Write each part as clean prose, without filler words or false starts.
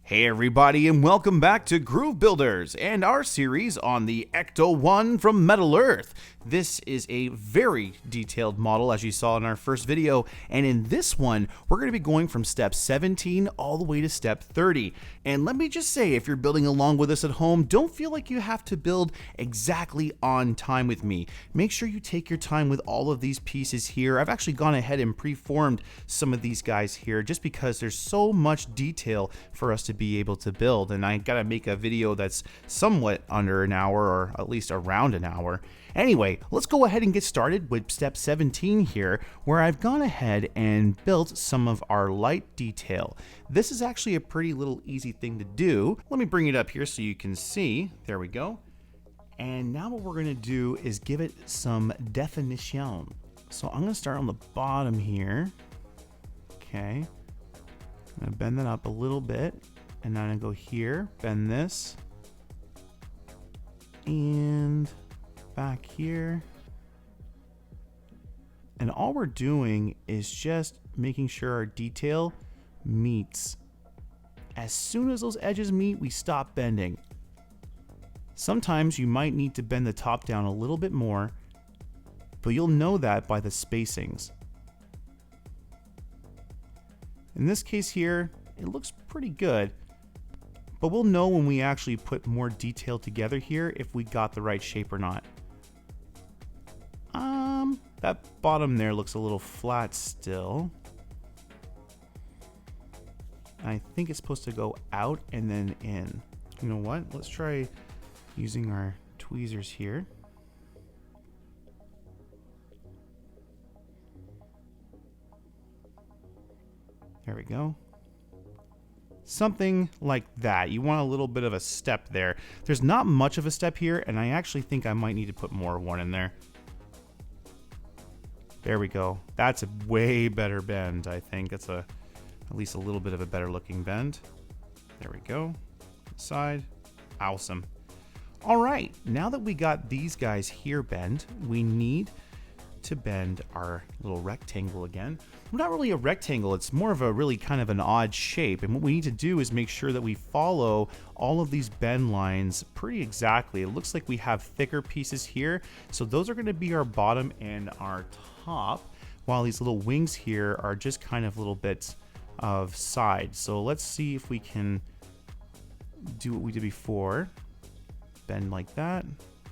Hey everybody, and welcome back to Groove Builders and our series on the Echo-1 from Metal Earth. This is a very detailed model, as you saw in our first video, and in this one we're going to be going from step 17 all the way to step 30. And let me just say, if you're building along with us at home, don't feel like you have to build exactly on time with me. Make sure you take your time with all of these pieces here. I've actually gone ahead and preformed some of these guys here just because there's so much detail for us to be able to build, and I gotta make a video that's somewhat under an hour, or at least around an hour. Anyway, let's go ahead and get started with step 17 here, where I've gone ahead and built some of our light detail. This is actually a pretty little easy thing to do. Let me bring it up here so you can see. There we go. And now what we're gonna do is give it some definition. So I'm gonna start on the bottom here. Okay. I'm gonna bend that up a little bit. And then I'm gonna go here, bend this, and back here. And all we're doing is just making sure our detail meets. As soon as those edges meet, we stop bending. Sometimes you might need to bend the top down a little bit more, but you'll know that by the spacings. In this case here, it looks pretty good. But we'll know when we actually put more detail together here if we got the right shape or not. That bottom there looks a little flat still. I think it's supposed to go out and then in. You know what? Let's try using our tweezers here. There we go. Something like that. You want a little bit of a step there. There's not much of a step here, and I actually think I might need to put more of one in there. There we go. That's a way better bend, I think. That's at least a little bit of a better looking bend. There we go. Side. Awesome. All right, now that we got these guys here bent, we need to bend our little rectangle again. Not really a rectangle, it's more of a really kind of an odd shape, and what we need to do is make sure that we follow all of these bend lines pretty exactly. It looks like we have thicker pieces here, so those are going to be our bottom and our top, while these little wings here are just kind of little bits of side. So let's see if we can do what we did before. Bend like that.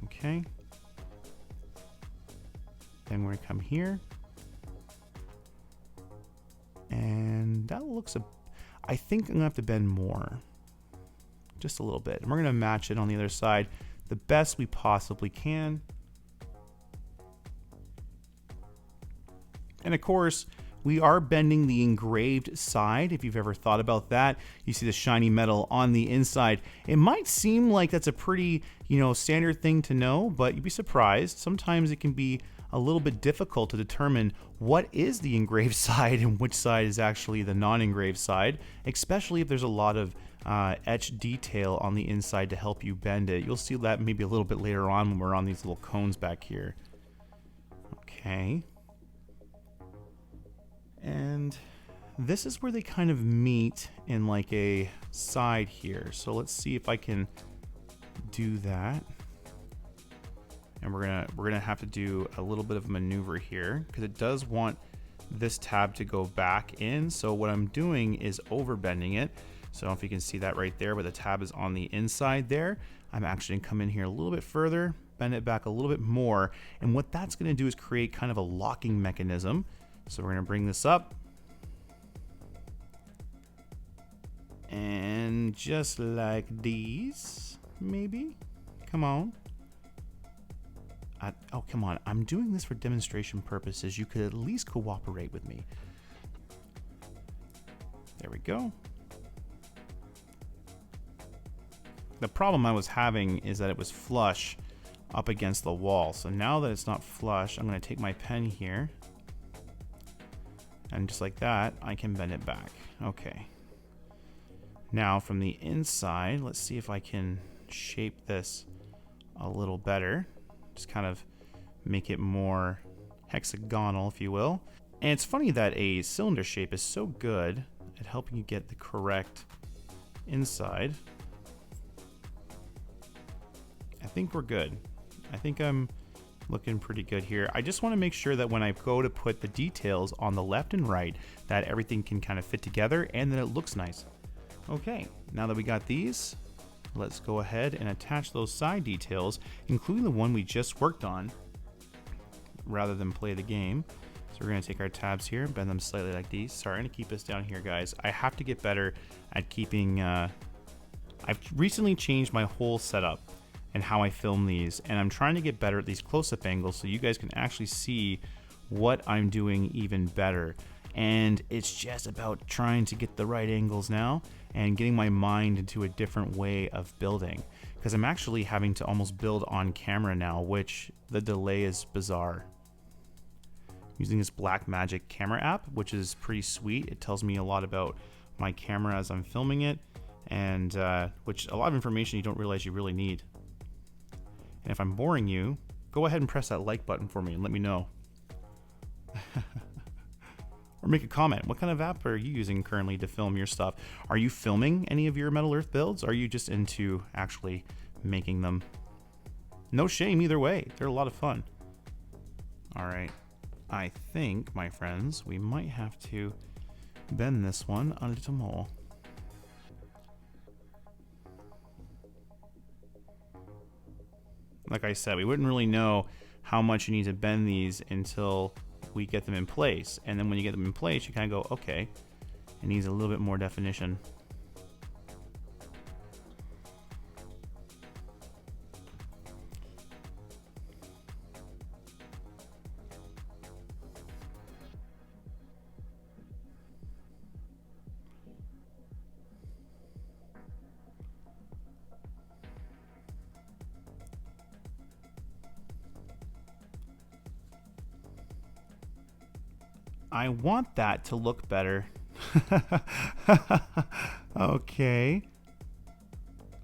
Okay. Then we're gonna come here, and that looks I think I'm gonna have to bend more, just a little bit, and we're gonna match it on the other side the best we possibly can. And of course, we are bending the engraved side. If you've ever thought about that, you see the shiny metal on the inside. It might seem like that's a pretty, standard thing to know, but you'd be surprised. Sometimes it can be a little bit difficult to determine what is the engraved side and which side is actually the non-engraved side, especially if there's a lot of etched detail on the inside to help you bend it. You'll see that maybe a little bit later on when we're on these little cones back here. Okay. And this is where they kind of meet in like a side here. So let's see if I can do that. And we're gonna have to do a little bit of a maneuver here because it does want this tab to go back in. So what I'm doing is over bending it. So I don't know if you can see that right there, but the tab is on the inside there. I'm actually gonna come in here a little bit further, bend it back a little bit more. And what that's gonna do is create kind of a locking mechanism. So we're gonna bring this up. And just like these, maybe. Come on. Oh, come on. I'm doing this for demonstration purposes. You could at least cooperate with me. There we go. The problem I was having is that it was flush up against the wall. So now that it's not flush, I'm going to take my pen here. And just like that, I can bend it back. Okay. Now from the inside, let's see if I can shape this a little better. Just kind of make it more hexagonal, if you will. And it's funny that a cylinder shape is so good at helping you get the correct inside. I think we're good. I think I'm looking pretty good here. I just want to make sure that when I go to put the details on the left and right, that everything can kind of fit together and that it looks nice. Okay, now that we got these, let's go ahead and attach those side details, including the one we just worked on, rather than play the game. So we're going to take our tabs here, bend them slightly like these. Sorry, I'm going to keep this down here, guys. I have to get better at keeping... I've recently changed my whole setup and how I film these, and I'm trying to get better at these close-up angles so you guys can actually see what I'm doing even better. And it's just about trying to get the right angles now and getting my mind into a different way of building, because I'm actually having to almost build on camera now, which the delay is bizarre. Using this Blackmagic camera app, which is pretty sweet. It tells me a lot about my camera as I'm filming it, and which a lot of information you don't realize you really need. And if I'm boring you, go ahead and press that like button for me and let me know. Or make a comment. What kind of app are you using currently to film your stuff? Are you filming any of your Metal Earth builds? Or are you just into actually making them? No shame either way. They're a lot of fun. All right. I think, my friends, we might have to bend this one a little more. Like I said, we wouldn't really know how much you need to bend these until we get them in place. And then when you get them in place, you kind of go, okay, it needs a little bit more definition. I want that to look better. Okay.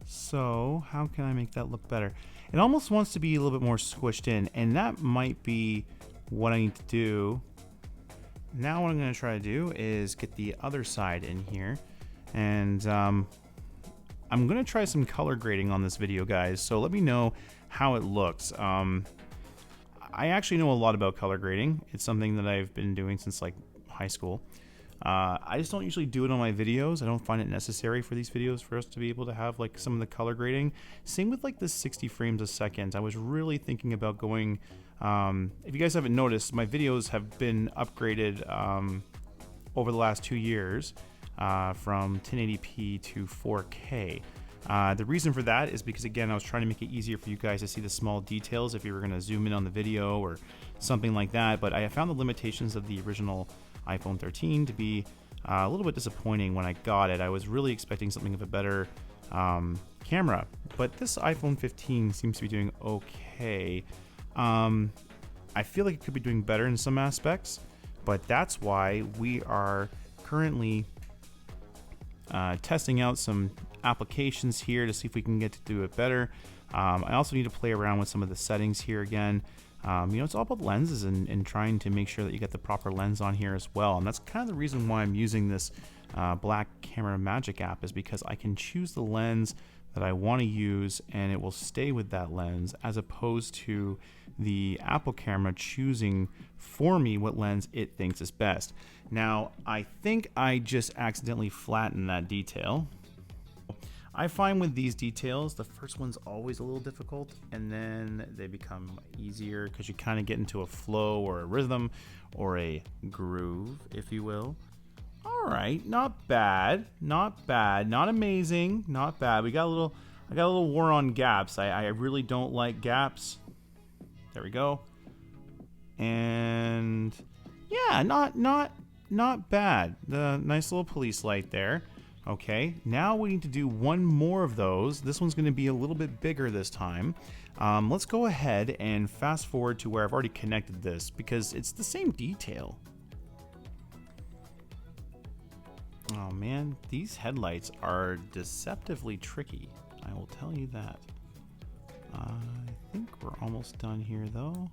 So how can I make that look better? It almost wants to be a little bit more squished in, and that might be what I need to do. Now what I'm going to try to do is get the other side in here, and I'm going to try some color grading on this video, guys. So let me know how it looks. I actually know a lot about color grading. It's something that I've been doing since like high school. I just don't usually do it on my videos. I don't find it necessary for these videos for us to be able to have like some of the color grading. Same with like the 60 frames a second. I was really thinking about going, if you guys haven't noticed, my videos have been upgraded over the last 2 years from 1080p to 4K. The reason for that is because, again, I was trying to make it easier for you guys to see the small details if you were going to zoom in on the video or something like that. But I found the limitations of the original iPhone 13 to be a little bit disappointing when I got it. I was really expecting something of a better camera, but this iPhone 15 seems to be doing okay. I feel like it could be doing better in some aspects, but that's why we are currently testing out some applications here to see if we can get to do it better. I also need to play around with some of the settings here again. You know, it's all about lenses and trying to make sure that you get the proper lens on here as well. And that's kind of the reason why I'm using this Blackmagic app, is because I can choose the lens that I want to use and it will stay with that lens, as opposed to the Apple camera choosing for me what lens it thinks is best. Now, I think I just accidentally flattened that detail. I find with these details, the first one's always a little difficult, and then they become easier because you kind of get into a flow or a rhythm or a groove, if you will. All right, not bad, not bad, not amazing, not bad. I got a little war on gaps. I really don't like gaps. There we go. And yeah, not bad. The nice little police light there. Okay, now we need to do one more of those. This one's going to be a little bit bigger this time. Let's go ahead and fast forward to where I've already connected this, because it's the same detail. Oh man, these headlights are deceptively tricky. I will tell you that. I think we're almost done here though.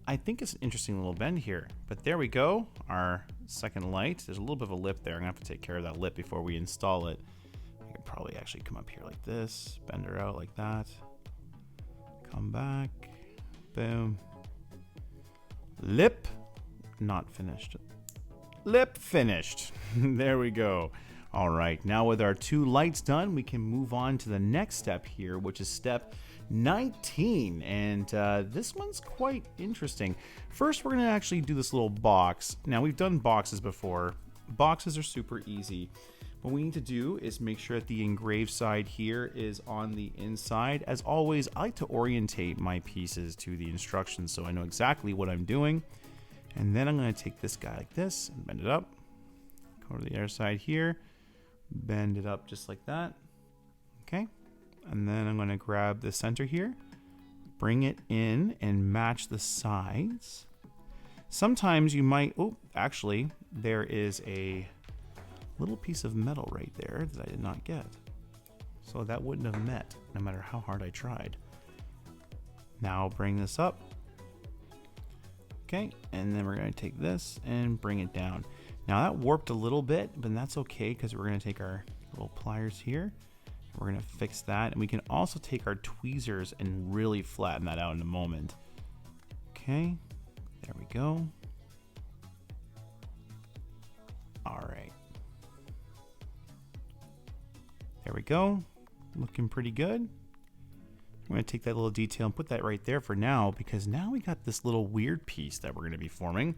I think it's an interesting little bend here, but there we go. Our second light. There's a little bit of a lip there. I'm gonna have to take care of that lip before we install it. I could probably actually come up here like this, bend her out like that, come back, boom. Lip, not finished. Lip finished. There we go. All right, now with our 2 lights done, we can move on to the next step here, which is step 19, and this one's quite interesting. First, we're gonna actually do this little box. Now, we've done boxes before. Boxes are super easy. What we need to do is make sure that the engraved side here is on the inside. As always, I like to orientate my pieces to the instructions so I know exactly what I'm doing. And then I'm gonna take this guy like this and bend it up. Go to the other side here, bend it up just like that. Okay. And then I'm going to grab the center here, bring it in and match the sides. Sometimes you might, oh, actually, there is a little piece of metal right there that I did not get. So that wouldn't have met no matter how hard I tried. Now I'll bring this up. Okay, and then we're going to take this and bring it down. Now that warped a little bit, but that's okay because we're going to take our little pliers here. We're going to fix that, and we can also take our tweezers and really flatten that out in a moment. Okay, there we go. All right. There we go. Looking pretty good. I'm going to take that little detail and put that right there for now, because now we got this little weird piece that we're going to be forming.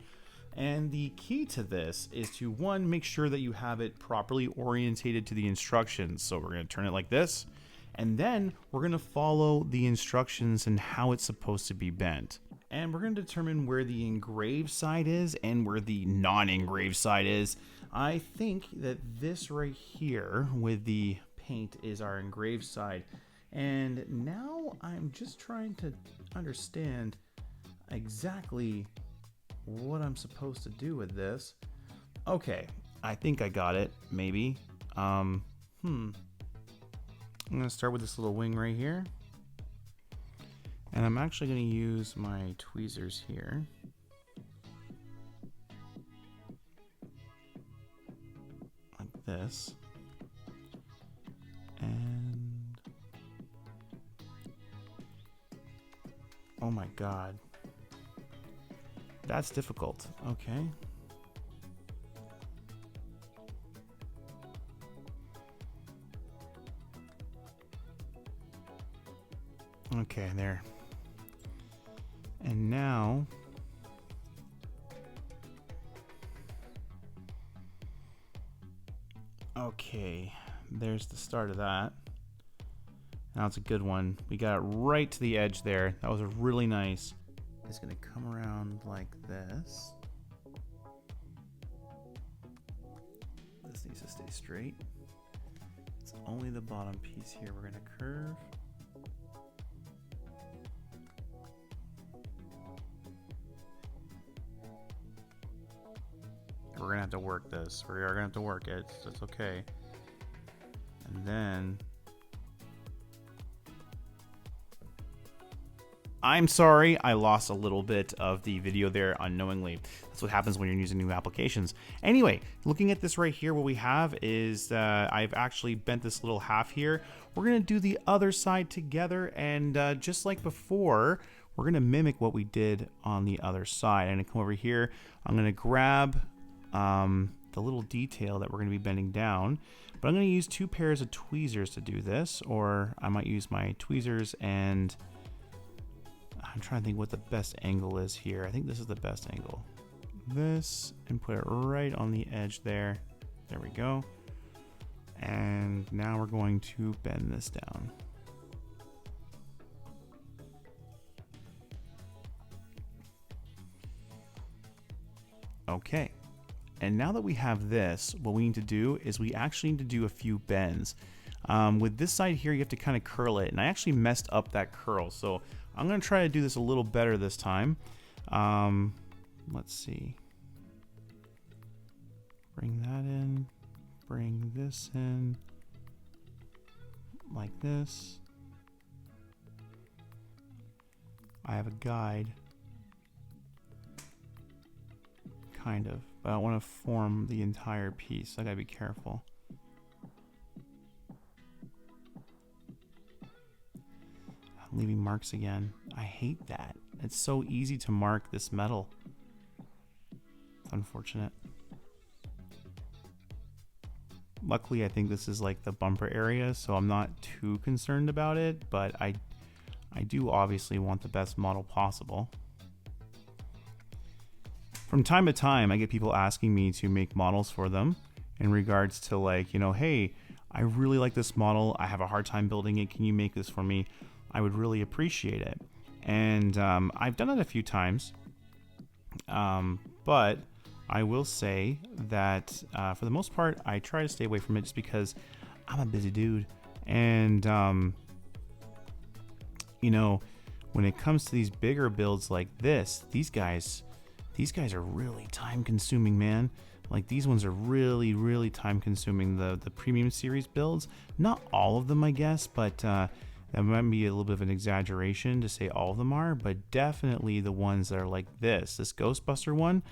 And the key to this is to, one, make sure that you have it properly orientated to the instructions. So we're going to turn it like this, and then we're going to follow the instructions and how it's supposed to be bent. And we're going to determine where the engraved side is and where the non-engraved side is. I think that this right here with the paint is our engraved side. And now I'm just trying to understand exactly what I'm supposed to do with this. Okay, I think I got it, maybe. I'm gonna start with this little wing right here. And I'm actually gonna use my tweezers here. Like this. And oh my God. That's difficult. Okay. Okay, there. And now okay, there's the start of that. Now it's a good one. We got it right to the edge there. That was a really nice. It's going to come around like this. This needs to stay straight. It's only the bottom piece here we're going to curve. We're going to have to work this. We are going to have to work it. That's okay. And then I'm sorry, I lost a little bit of the video there unknowingly. That's what happens when you're using new applications. Anyway, looking at this right here, what we have is I've actually bent this little half here. We're gonna do the other side together, and just like before, we're gonna mimic what we did on the other side. I'm gonna come over here, I'm gonna grab the little detail that we're gonna be bending down, but I'm gonna use 2 pairs of tweezers to do this, or I might use my tweezers and I'm trying to think what the best angle is here. I think this is the best angle. This, and put it right on the edge there. There we go. And now we're going to bend this down. Okay. And now that we have this, what we need to do is we actually need to do a few bends. With this side here, you have to kind of curl it, and I actually messed up that curl, so I'm going to try to do this a little better this time. Let's see. Bring that in, bring this in, like this. I have a guide kind of. But I don't want to form the entire piece. I gotta be careful. I'm leaving marks again. I hate that. It's so easy to mark this metal. It's unfortunate. Luckily, I think this is like the bumper area, so I'm not too concerned about it, but I do obviously want the best model possible. From time to time, I get people asking me to make models for them in regards to like, you know, hey, I really like this model. I have a hard time building it. Can you make this for me? I would really appreciate it. And I've done it a few times, but I will say that for the most part, I try to stay away from it just because I'm a busy dude. And, you know, when it comes to these bigger builds like this, these guys are really time consuming, man. Like these ones are really, really time consuming. The premium series builds, not all of them, I guess, but that might be a little bit of an exaggeration to say all of them are, but definitely the ones that are like this Ghostbuster one,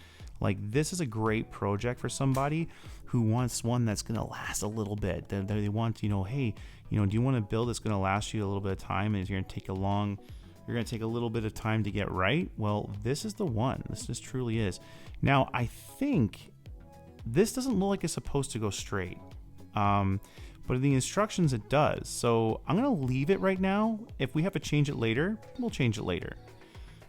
like this is a great project for somebody who wants one that's going to last a little bit. They want, you know, hey, you know, do you want a build that's going to last you a little bit of time and you're going to take a little bit of time to get right? Well, this is the one. This just truly is. Now, I think this doesn't look like it's supposed to go straight. But in the instructions it does. So I'm going to leave it right now. If we have to change it later, we'll change it later.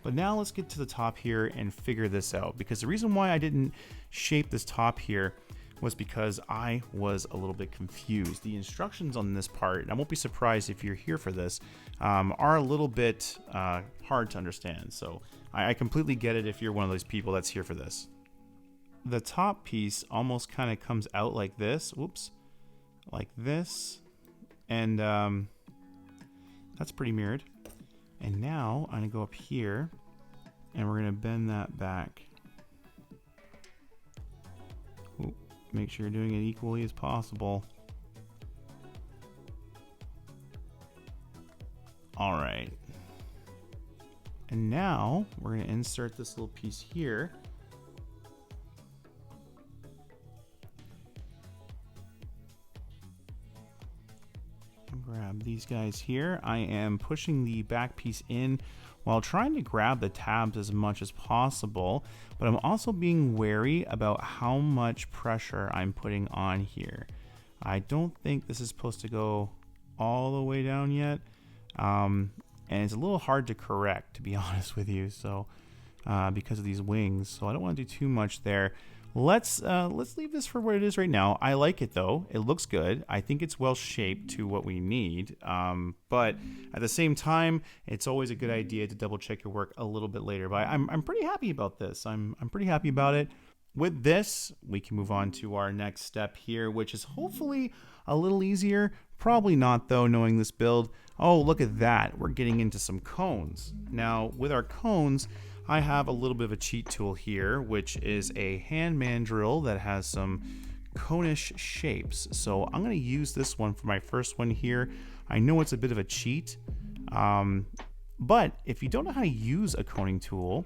But now let's get to the top here and figure this out. Because the reason why I didn't shape this top here was because I was a little bit confused. The instructions on this part, and I won't be surprised if you're here for this, are a little bit hard to understand. So I completely get it if you're one of those people that's here for this. The top piece almost kind of comes out like this. Whoops. Like this. And that's pretty mirrored. And now I'm going to go up here and we're going to bend that back. Ooh, make sure you're doing it equally as possible. All right. And now we're going to insert this little piece here. Grab these guys here. I am pushing the back piece in while trying to grab the tabs as much as possible, but I'm also being wary about how much pressure I'm putting on here. I don't think this is supposed to go all the way down yet, and it's a little hard to correct, to be honest with you, so because of these wings, so I don't want to do too much there. Let's leave this for what it is right now. I like it though. It looks good. I think it's well shaped to what we need. But at the same time, it's always a good idea to double check your work a little bit later. But I'm pretty happy about this. I'm pretty happy about it. With this, we can move on to our next step here, which is hopefully a little easier. Probably not though, knowing this build. Oh, look at that. We're getting into some cones. Now, with our cones, I have a little bit of a cheat tool here, which is a hand mandrel that has some conish shapes. So I'm going to use this one for my first one here. I know it's a bit of a cheat, but if you don't know how to use a coning tool,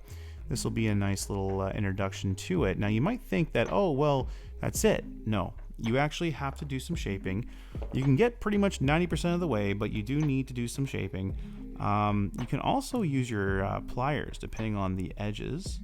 this will be a nice little introduction to it. Now you might think that, oh, well, that's it. No, you actually have to do some shaping. You can get pretty much 90% of the way, but you do need to do some shaping. You can also use your pliers depending on the edges.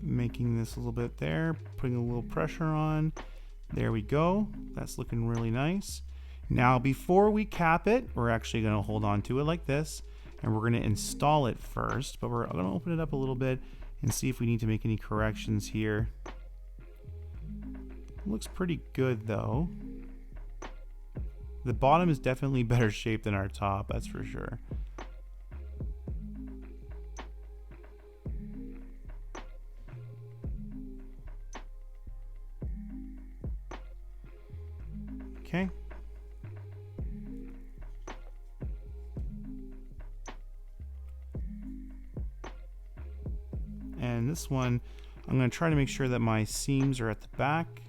Making this a little bit there, putting a little pressure on. There we go. That's looking really nice. Now, before we cap it, we're actually going to hold on to it like this, and we're going to install it first, but we're going to open it up a little bit and see if we need to make any corrections here. Looks pretty good though. The bottom is definitely better shaped than our top, that's for sure. Okay. this one, I'm going to try to make sure that my seams are at the back.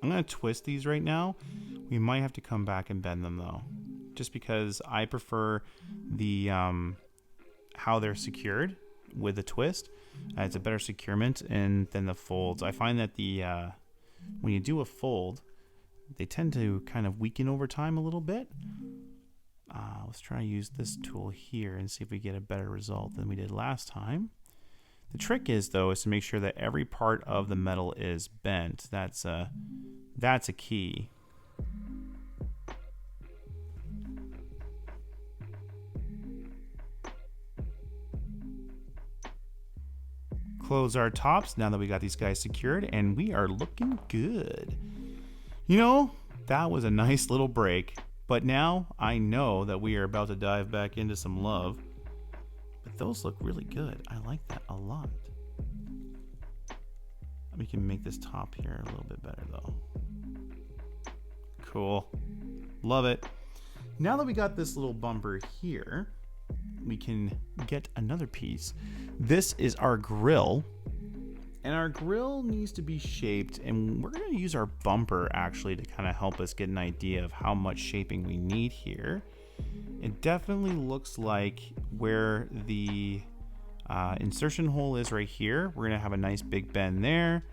I'm going to twist these right now. We might have to come back and bend them though, just because I prefer the how they're secured with the twist. It's a better securement than the folds. I find that the when you do a fold, they tend to kind of weaken over time a little bit. Let's try to use this tool here and see if we get a better result than we did last time. The trick is though is to make sure that every part of the metal is bent. That's a key. Close our tops now that we got these guys secured, and we are looking good. You know, that was a nice little break, but now I know that we are about to dive back into some love. But those look really good. I like that a lot. We can make this top here a little bit better though. Cool. Love it. Now that we got this little bumper here, we can get another piece. This is our grill, and our grill needs to be shaped, and we're going to use our bumper actually to kind of help us get an idea of how much shaping we need here. It definitely looks like where the insertion hole is right here, we're going to have a nice big bend there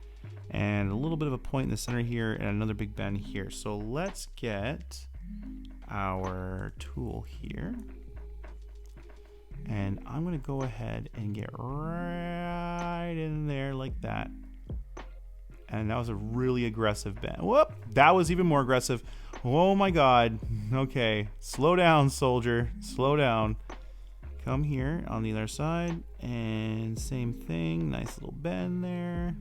and a little bit of a point in the center here and another big bend here. So let's get our tool here. And I'm going to go ahead and get right in there like that. And that was a really aggressive bend. Whoop! That was even more aggressive. Oh my God. Okay. Slow down, soldier. Slow down. Come here on the other side. And same thing. Nice little bend there.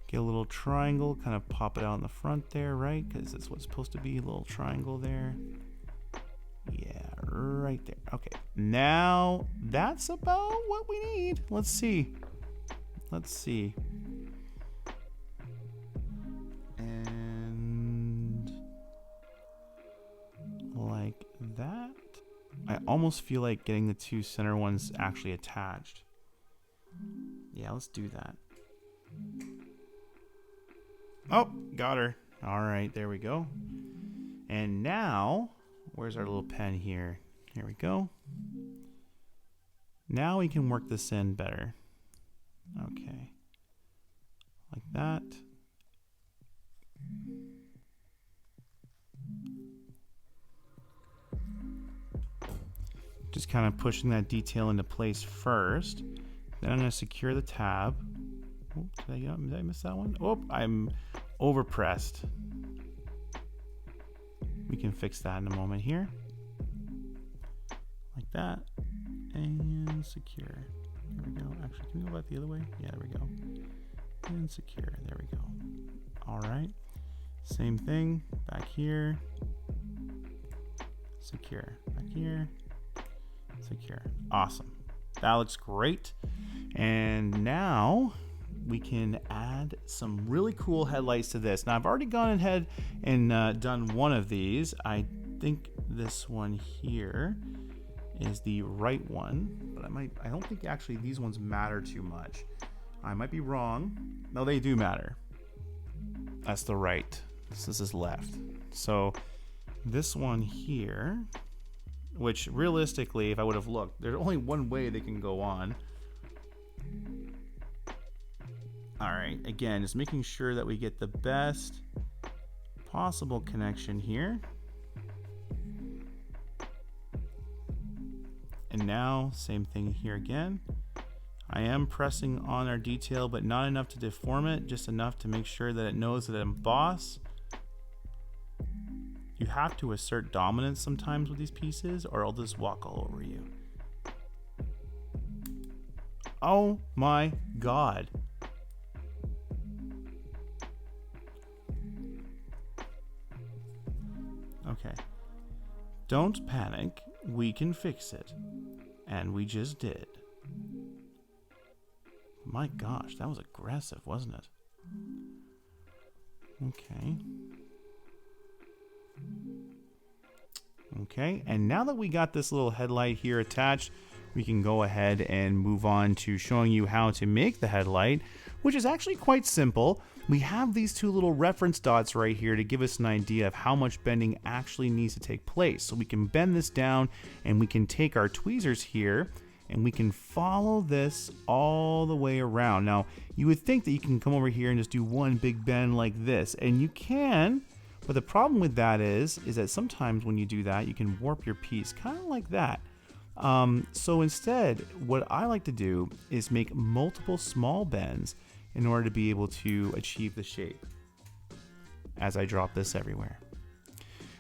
Get a little triangle. Kind of pop it out in the front there, right? Because that's what's supposed to be. A little triangle there. Yeah, right there. Okay, now that's about what we need. Let's see. Let's see. And like that. I almost feel like getting the two center ones actually attached. Yeah, let's do that. Oh, got her. All right, there we go. And now, where's our little pen here? Here we go. Now we can work this in better. Okay. Like that. Just kind of pushing that detail into place first. Then I'm going to secure the tab. Oh, did I miss that one? Oh, I'm overpressed. We can fix that in a moment here. Like that. And secure. There we go. Actually, can we go back the other way? Yeah, there we go. And secure. There we go. All right. Same thing. Back here. Secure. Back here. Secure. Awesome. That looks great. And now we can add some really cool headlights to this. Now I've already gone ahead and done one of these. I think this one here is the right one, but I don't think actually these ones matter too much. I might be wrong. No, they do matter. That's the right. This is left. So this one here, which realistically, if I would have looked, there's only one way they can go on. All right, again, just making sure that we get the best possible connection here. And now, same thing here again. I am pressing on our detail, but not enough to deform it, just enough to make sure that it knows that I'm boss. You have to assert dominance sometimes with these pieces, or I'll just walk all over you. Oh my God. Okay. Don't panic. We can fix it. And we just did. My gosh, that was aggressive, wasn't it? Okay. Okay, and now that we got this little headlight here attached, we can go ahead and move on to showing you how to make the headlight, which is actually quite simple. We have these two little reference dots right here to give us an idea of how much bending actually needs to take place. So we can bend this down and we can take our tweezers here and we can follow this all the way around. Now, you would think that you can come over here and just do one big bend like this, and you can, but the problem with that is that sometimes when you do that, you can warp your piece, kind of like that. So instead, what I like to do is make multiple small bends in order to be able to achieve the shape as I drop this everywhere.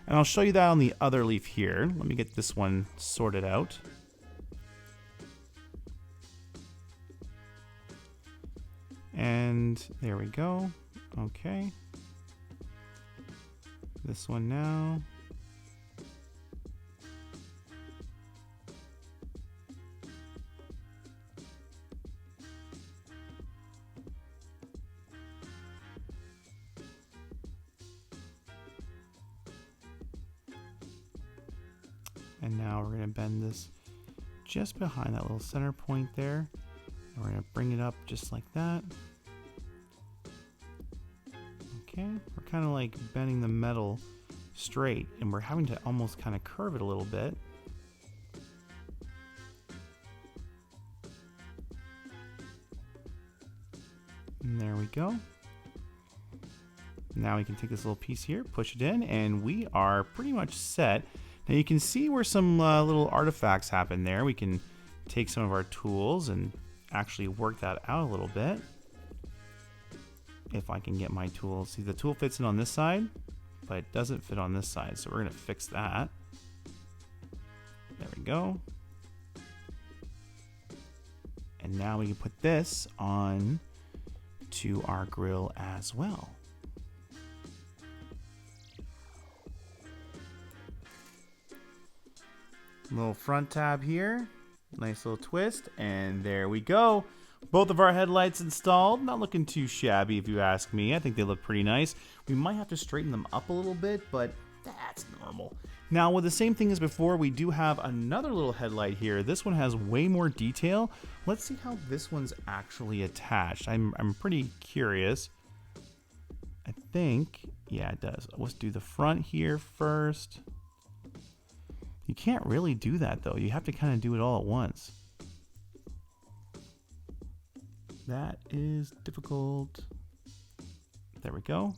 And I'll show you that on the other leaf here. Let me get this one sorted out. And there we go. Okay. This one now. And now we're going to bend this just behind that little center point there. And we're going to bring it up just like that. Okay, we're kind of like bending the metal straight, and we're having to almost kind of curve it a little bit. And there we go. Now we can take this little piece here, push it in, and we are pretty much set. Now you can see where some little artifacts happen there. We can take some of our tools and actually work that out a little bit. If I can get my tool. See, the tool fits in on this side, but it doesn't fit on this side, so we're going to fix that. There we go. And now we can put this on to our grill as well. Little front tab here, nice little twist, and there we go. Both of our headlights installed. Not looking too shabby if you ask me. I think they look pretty nice. We might have to straighten them up a little bit, but that's normal. Now, with the same thing as before, we do have another little headlight here. This one has way more detail. Let's see how this one's actually attached. I'm pretty curious. I think, yeah, it does. Let's do the front here first. You can't really do that though. You have to kind of do it all at once. That is difficult. There we go.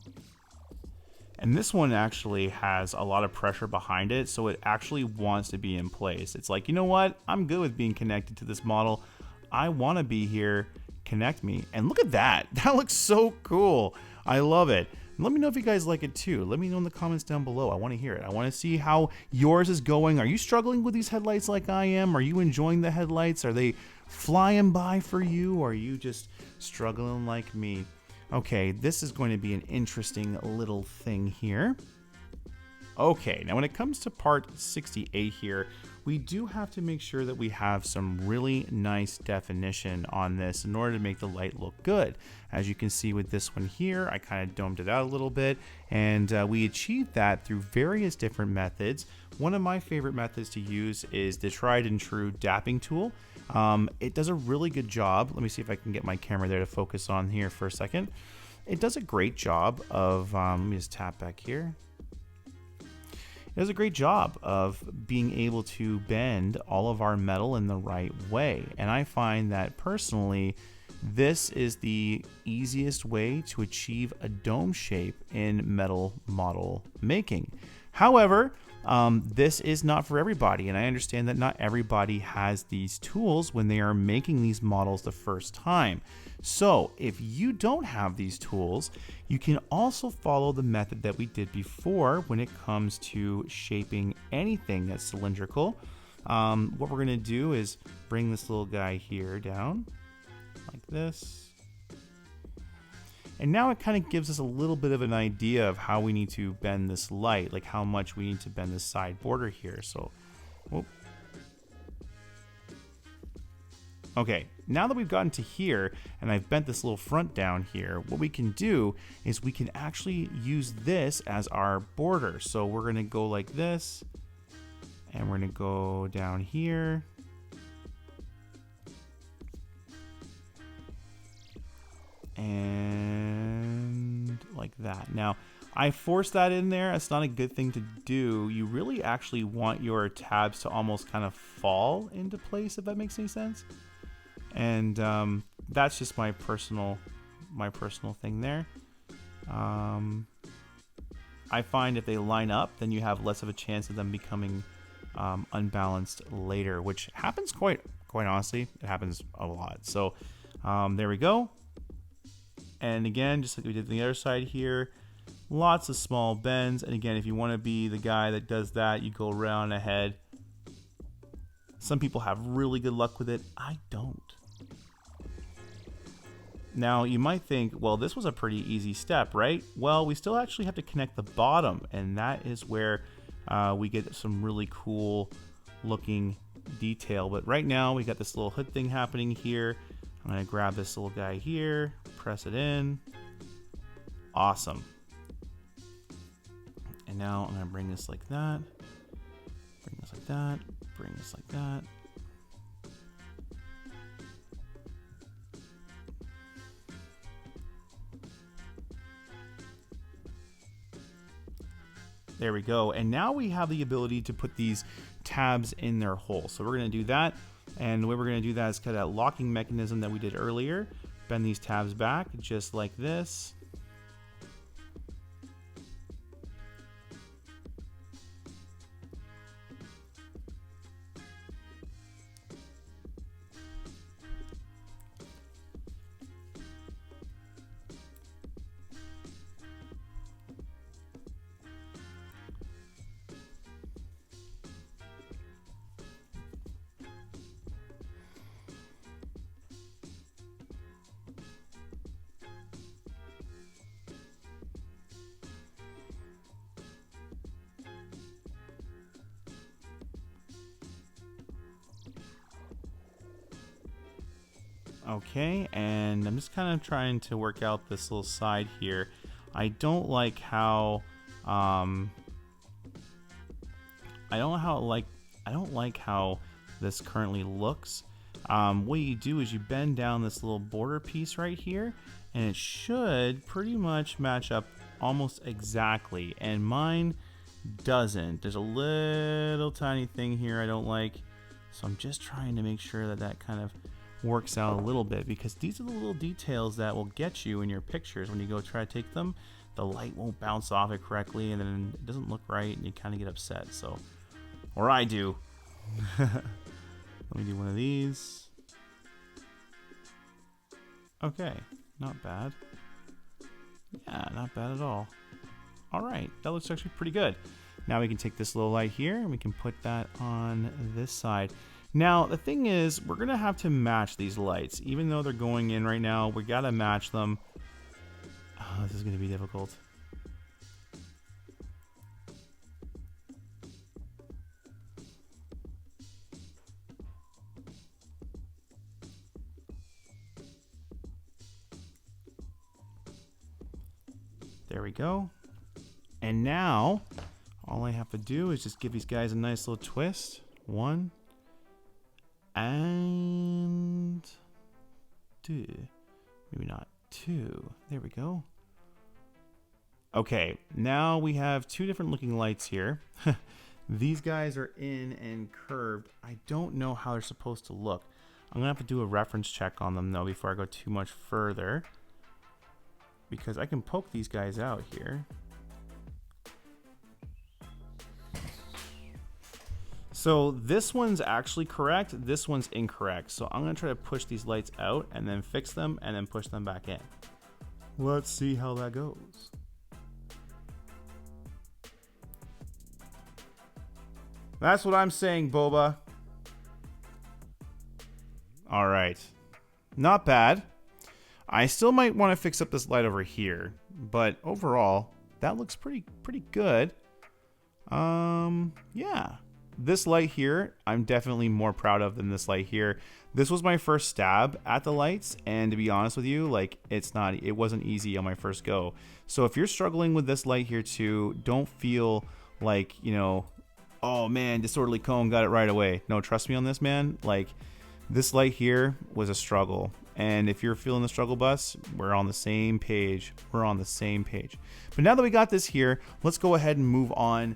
And this one actually has a lot of pressure behind it, so it actually wants to be in place. It's like, you know what? I'm good with being connected to this model. I want to be here. Connect me. And look at that. That looks so cool. I love it. Let me know if you guys like it too. Let me know in the comments down below. I want to hear it. I want to see how yours is going. Are you struggling with these headlights like I am? Are you enjoying the headlights? Are they flying by for you? Or are you just struggling like me? Okay, this is going to be an interesting little thing here. Okay, now when it comes to part 68 here, we do have to make sure that we have some really nice definition on this in order to make the light look good. As you can see with this one here, I kind of domed it out a little bit, and we achieved that through various different methods. One of my favorite methods to use is the tried and true dapping tool. It does a really good job. Let me see if I can get my camera there to focus on here for a second. It does a great job of, let me just tap back here. It does a great job of being able to bend all of our metal in the right way. And I find that personally, this is the easiest way to achieve a dome shape in metal model making. However, this is not for everybody, and I understand that not everybody has these tools when they are making these models the first time. So if you don't have these tools, you can also follow the method that we did before when it comes to shaping anything that's cylindrical. What we're going to do is bring this little guy here down like this. And now it kind of gives us a little bit of an idea of how we need to bend this light, like how much we need to bend this side border here. So, whoop. Okay, now that we've gotten to here and I've bent this little front down here, what we can do is we can actually use this as our border. So we're gonna go like this, And we're gonna go down here. And like that. Now, I forced that in there. It's not a good thing to do. You really actually want your tabs to almost kind of fall into place, if that makes any sense. And that's just my personal thing there. I find if they line up, then you have less of a chance of them becoming unbalanced later, which happens quite honestly. It happens a lot. So there we go. And again, just like we did on the other side here, lots of small bends. And again, if you want to be the guy that does that, you go around ahead. Some people have really good luck with it. I don't. Now, you might think, well, this was a pretty easy step, right? Well, we still actually have to connect the bottom, and that is where we get some really cool looking detail. But right now, we got this little hood thing happening here. I'm going to grab this little guy here, press it in. Awesome. And now I'm going to bring this like that, bring this like that, bring this like that. There we go. And now we have the ability to put these tabs in their hole. So we're going to do that. And the way we're going to do that is kind of that locking mechanism that we did earlier. Bend these tabs back just like this. Okay, and I'm just kind of trying to work out this little side here. I don't like how I don't like how this currently looks. What you do is you bend down this little border piece right here, and it should pretty much match up almost exactly. And mine doesn't. There's a little tiny thing here I don't like, so I'm just trying to make sure that that kind of works out a little bit, because these are the little details that will get you in your pictures when you go try to take them. The light won't bounce off it correctly, and then it doesn't look right, and you kind of get upset. So, or I do. Let me do one of these. Okay, not bad. Yeah, not bad at all. All right, that looks actually pretty good. Now we can take this little light here and we can put that on this side. Now, the thing is, we're going to have to match these lights. Even though they're going in right now, we got to match them. Oh, this is going to be difficult. There we go. And now, all I have to do is just give these guys a nice little twist. 1 and 2. Maybe not 2. There we go. Okay, now we have 2 different looking lights here. These guys are in and curved. I don't know how they're supposed to look. I'm gonna have to do a reference check on them though before I go too much further, because I can poke these guys out here. So this one's actually correct, this one's incorrect. So I'm gonna try to push these lights out and then fix them and then push them back in. Let's see how that goes. That's what I'm saying, Boba. All right, not bad. I still might want to fix up this light over here, but overall, that looks pretty good. Yeah. This light here, I'm definitely more proud of than this light here. This was my first stab at the lights, and to be honest with you, like it wasn't easy on my first go. So if you're struggling with this light here too, don't feel like, you know, Oh man, disorderly cone got it right away. No, trust me on this, man. Like, this light here was a struggle. And if you're feeling the struggle bus, we're on the same page. We're on the same page. But now that we got this here, let's go ahead and move on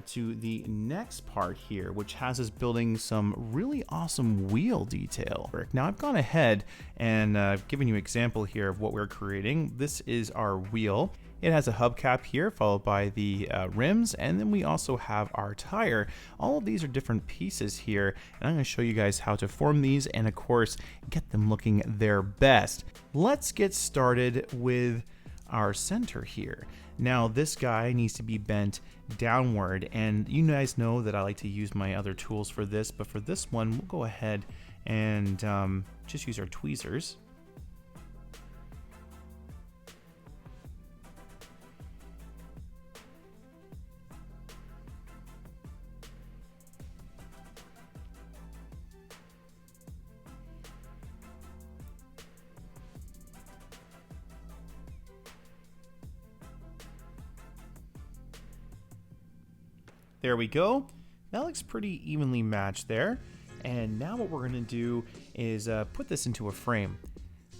to the next part here, which has us building some really awesome wheel detail. Now I've gone ahead and given you an example here of what we're creating. This is our wheel. It has a hubcap here, followed by the rims, and then we also have our tire. All of these are different pieces here, and I'm going to show you guys how to form these and, of course, get them looking their best. Let's get started with our center here. Now, this guy needs to be bent downward, and you guys know that I like to use my other tools for this, but for this one, we'll go ahead and just use our tweezers. There we go. That looks pretty evenly matched there. And now what we're going to do is put this into a frame.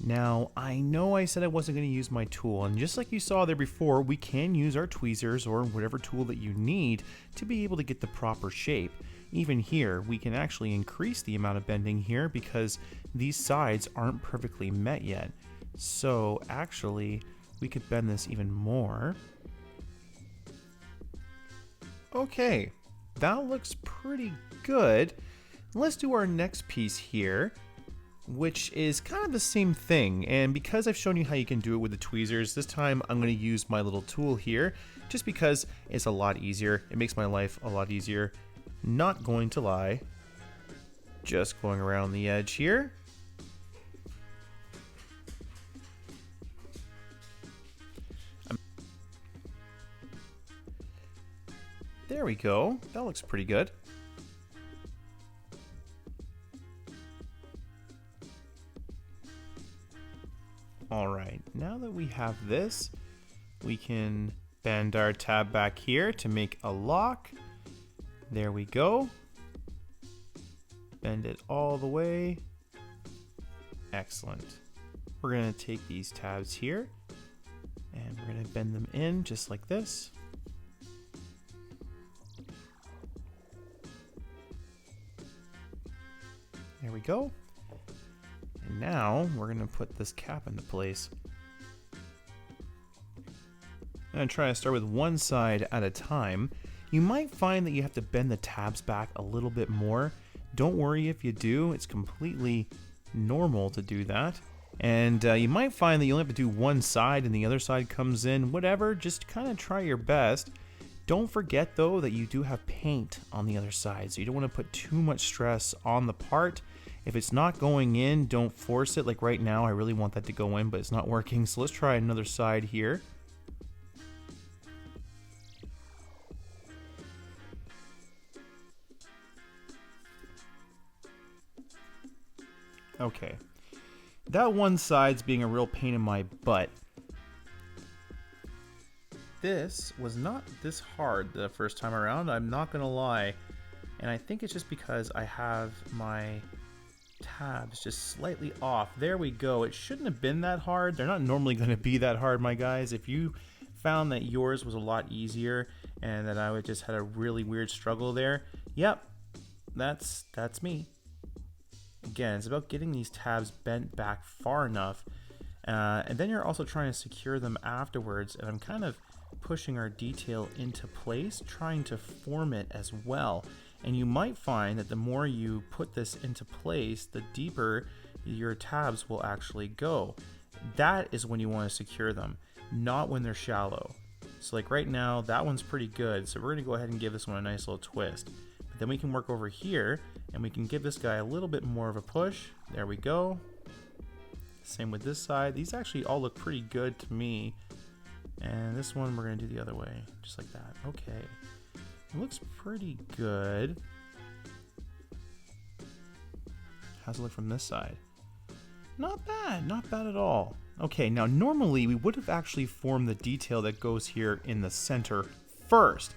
Now, I know I said I wasn't going to use my tool, and just like you saw there before, we can use our tweezers or whatever tool that you need to be able to get the proper shape. Even here, we can actually increase the amount of bending here because these sides aren't perfectly met yet. So actually, we could bend this even more. Okay, that looks pretty good. Let's do our next piece here, which is kind of the same thing. And because I've shown you how you can do it with the tweezers, this time I'm going to use my little tool here, just because it's a lot easier. It makes my life a lot easier. Not going to lie. Just going around the edge here. There we go. That looks pretty good. All right, now that we have this, we can bend our tab back here to make a lock. There we go. Bend it all the way. Excellent. We're going to take these tabs here and we're going to bend them in just like this. There we go. And now we're going to put this cap into place. I'm going to try to start with one side at a time. You might find that you have to bend the tabs back a little bit more. Don't worry if you do. It's completely normal to do that. And you might find that you only have to do one side and the other side comes in. Whatever, just kind of try your best. Don't forget though that you do have paint on the other side, so you don't want to put too much stress on the part. If it's not going in, don't force it. Like right now, I really want that to go in, but it's not working. So let's try another side here. Okay. That one side's being a real pain in my butt. This was not this hard the first time around, I'm not gonna lie. And I think it's just because I have my tabs just slightly off. There we go. It shouldn't have been that hard. They're not normally going to be that hard, my guys. If you found that yours was a lot easier and that I would just had a really weird struggle there, yep, that's me. Again, it's about getting these tabs bent back far enough, and then you're also trying to secure them afterwards, and I'm kind of pushing our detail into place, trying to form it as well. And you might find that the more you put this into place, the deeper your tabs will actually go. That is when you want to secure them, not when they're shallow. So like right now, that one's pretty good. So we're going to go ahead and give this one a nice little twist. But then we can work over here and we can give this guy a little bit more of a push. There we go. Same with this side. These actually all look pretty good to me. And this one we're going to do the other way, just like that. Okay. It looks pretty good. How's it look from this side? Not bad, not bad at all. Okay, now normally we would have actually formed the detail that goes here in the center first.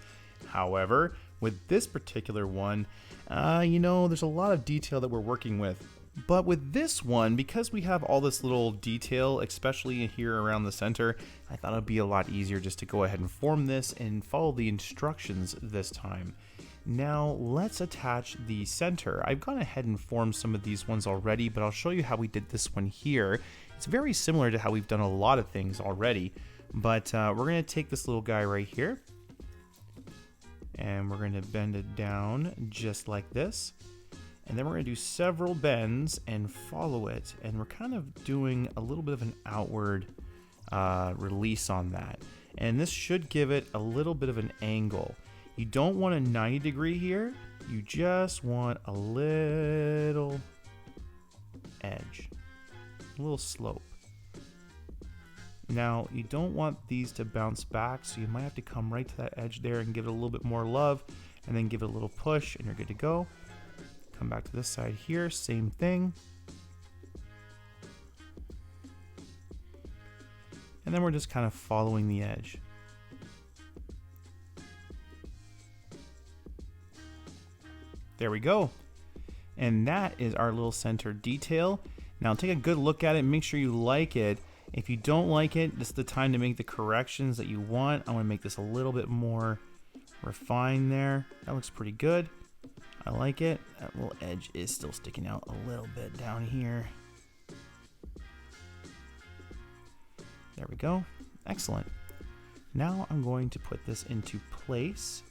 However, With this particular one, you know, there's a lot of detail that we're working with. But with this one, because we have all this little detail, especially here around the center, I thought it'd be a lot easier just to go ahead and form this and follow the instructions this time. Now let's attach the center. I've gone ahead and formed some of these ones already, but I'll show you how we did this one here. It's very similar to how we've done a lot of things already, but we're going to take this little guy right here, and we're going to bend it down just like this. And then we're going to do several bends and follow it. And we're kind of doing a little bit of an outward release on that. And this should give it a little bit of an angle. You don't want a 90 degree here. You just want a little edge, a little slope. Now, you don't want these to bounce back, so you might have to come right to that edge there and give it a little bit more love, and then give it a little push, and you're good to go. Come back to this side here, same thing. And then we're just kind of following the edge. There we go. And that is our little center detail. Now take a good look at it, make sure you like it. If you don't like it, this is the time to make the corrections that you want. I want to make this a little bit more refined there. That looks pretty good. I like it. That little edge is still sticking out a little bit down here. There we go. Excellent. Now I'm going to put this into place.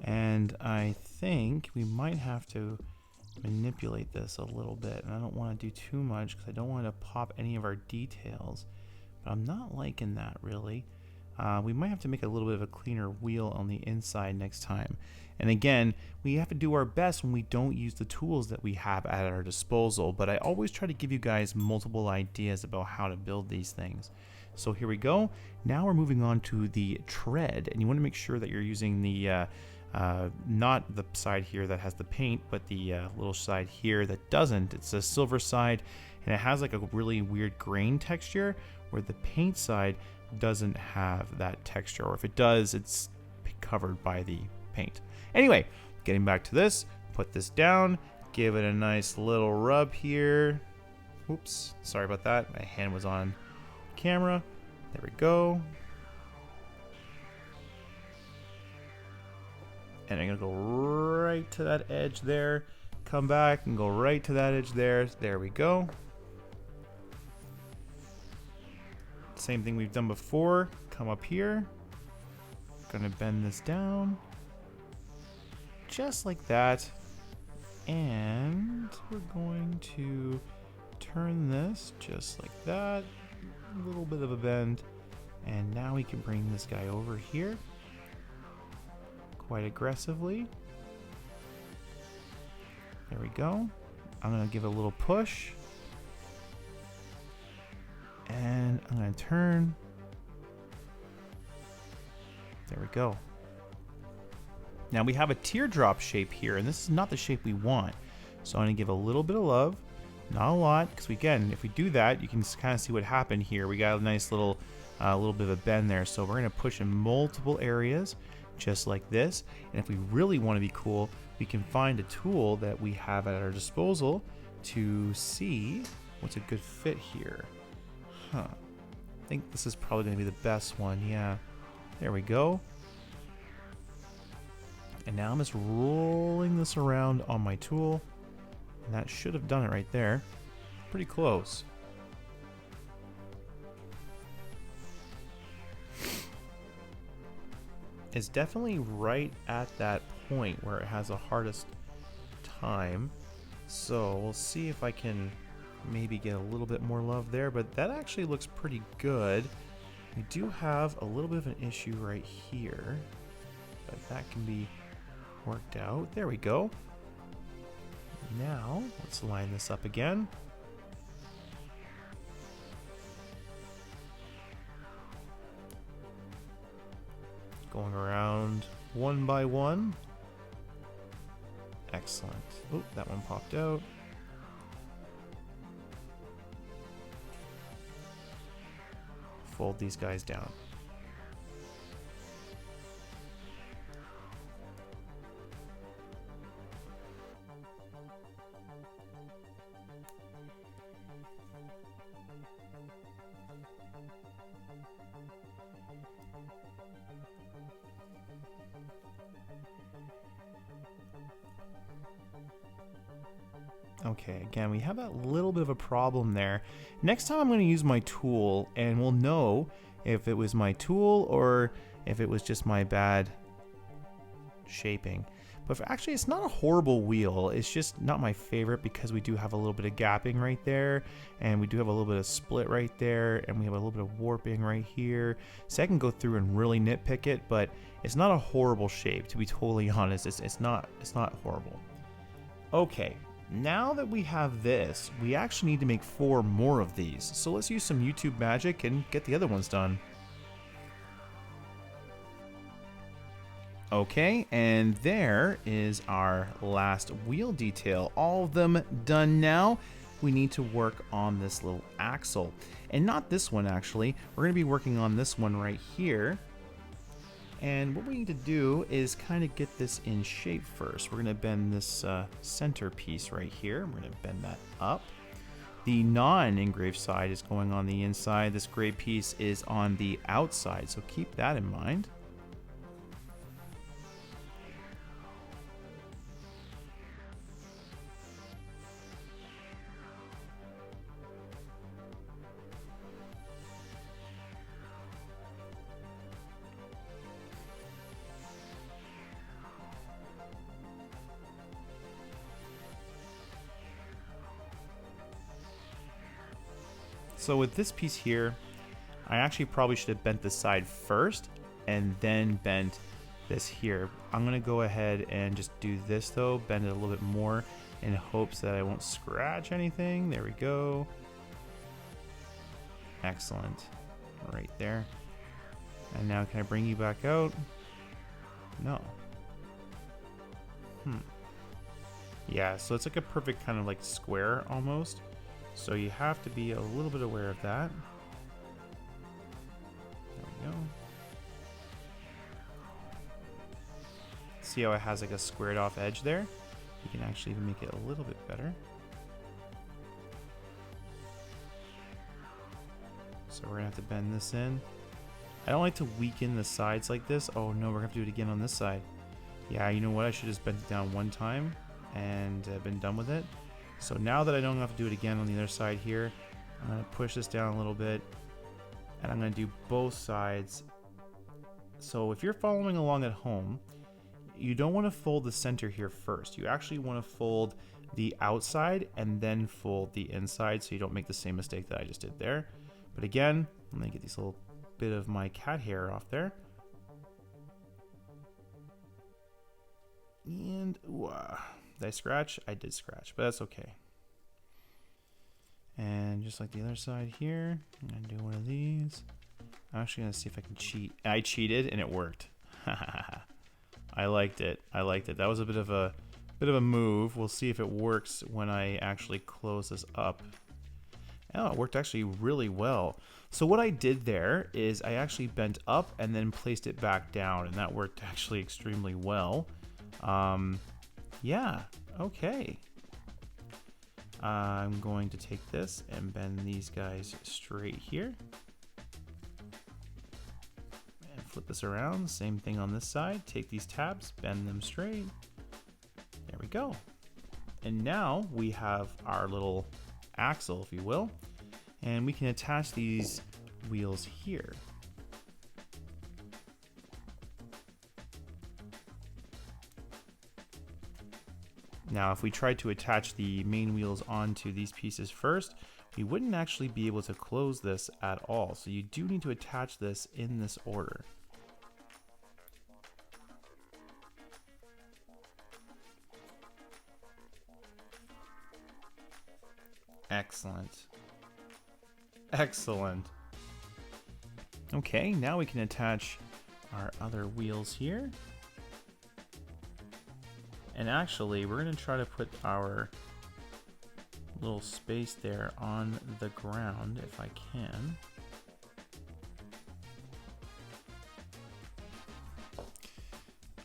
And I think we might have to manipulate this a little bit. And I don't want to do too much because I don't want to pop any of our details. But I'm not liking that really. We might have to make a little bit of a cleaner wheel on the inside next time. And again, we have to do our best when we don't use the tools that we have at our disposal. But I always try to give you guys multiple ideas about how to build these things. So here we go. Now we're moving on to the tread. And you want to make sure that you're using the not the side here that has the paint, but the little side here that doesn't. It's a silver side, and it has like a really weird grain texture where the paint side doesn't have that texture, or if it does, it's covered by the paint. Anyway, getting back to this, put this down, give it a nice little rub here. Oops, sorry about that. My hand was on camera. There we go. And I'm gonna go right to that edge there, come back and go right to that edge there. There we go. Same thing we've done before. Come up here. Gonna bend this down. Just like that. And we're going to turn this just like that. A little bit of a bend. And now we can bring this guy over here. Quite aggressively. There we go. I'm going to give it a little push. And I'm going to turn. There we go. Now we have a teardrop shape here, and this is not the shape we want. So I'm going to give a little bit of love. Not a lot, because again, if we do that, you can kind of see what happened here. We got a nice little bit of a bend there. So we're going to push in multiple areas. Just like this. And if we really want to be cool, we can find a tool that we have at our disposal to see what's a good fit here. I think this is probably going to be the best one. Yeah, there we go. And now I'm just rolling this around on my tool, and that should have done it right there. Pretty close. It's definitely right at that point where it has the hardest time. So we'll see if I can maybe get a little bit more love there, but that actually looks pretty good. We do have a little bit of an issue right here, but that can be worked out. There we go. Now let's line this up again. going around one by one. Excellent. Oh, that one popped out. Fold these guys down. Okay, again, we have that little bit of a problem there. Next time I'm going to use my tool, and we'll know if it was my tool or if it was just my bad shaping. But actually, it's not a horrible wheel. It's just not my favorite because we do have a little bit of gapping right there, and we do have a little bit of split right there, and we have a little bit of warping right here. So I can go through and really nitpick it, but it's not a horrible shape, to be totally honest. It's not horrible. Okay. Now that we have this, we actually need to make 4 more of these. So let's use some YouTube magic and get the other ones done. Okay, and there is our last wheel detail. All of them done now. We need to work on this little axle. And not this one, actually. We're going to be working on this one right here. And what we need to do is kind of get this in shape first. We're going to bend this center piece right here. We're going to bend that up. The non-engraved side is going on the inside. This gray piece is on the outside, so keep that in mind. So with this piece here, I actually probably should have bent this side first and then bent this here. I'm gonna go ahead and just do this though, bend it a little bit more in hopes that I won't scratch anything. There we go. Excellent, right there. And now can I bring you back out? No. Yeah, so it's like a perfect kind of like square almost. So you have to be a little bit aware of that. There we go. See how it has like a squared off edge there? You can actually even make it a little bit better. So we're gonna have to bend this in. I don't like to weaken the sides like this. Oh no, we're gonna have to do it again on this side. Yeah, you know what? I should have just bent it down one time and been done with it. So now that I don't have to do it again on the other side here, I'm going to push this down a little bit, and I'm going to do both sides. So if you're following along at home, you don't want to fold the center here first. You actually want to fold the outside and then fold the inside so you don't make the same mistake that I just did there. But again, I'm going to get this little bit of my cat hair off there. And did I scratch? I did scratch, but that's okay. And just like the other side here, I'm gonna do one of these. I'm actually gonna see if I can cheat. I cheated and it worked. I liked it. I liked it. That was a bit of a move. We'll see if it works when I actually close this up. Oh, it worked actually really well. So what I did there is I actually bent up and then placed it back down, and that worked actually extremely well. Yeah, okay. I'm going to take this and bend these guys straight here. And flip this around, same thing on this side. Take these tabs, bend them straight. There we go. And now we have our little axle, if you will, and we can attach these wheels here. Now, if we tried to attach the main wheels onto these pieces first, we wouldn't actually be able to close this at all. So you do need to attach this in this order. Excellent. Excellent. Okay, now we can attach our other wheels here. And actually, we're going to try to put our little space there on the ground if I can.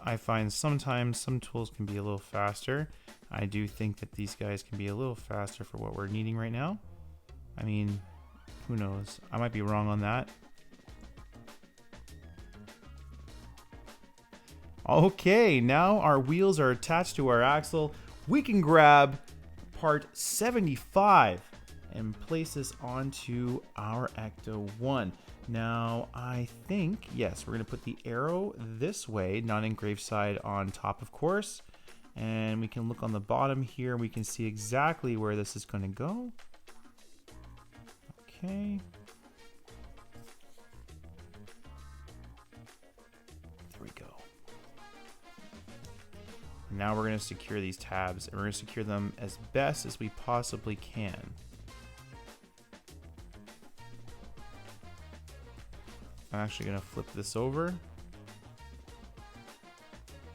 I find sometimes some tools can be a little faster. I do think that these guys can be a little faster for what we're needing right now. I mean, who knows? I might be wrong on that. Okay, now our wheels are attached to our axle. We can grab part 75 and place this onto our Ecto-1. Now, I think, yes, we're going to put the arrow this way, non-engraved side on top, of course. And we can look on the bottom here. We can see exactly where this is going to go. Okay. There we go. Now we're going to secure these tabs, and we're going to secure them as best as we possibly can. I'm actually going to flip this over.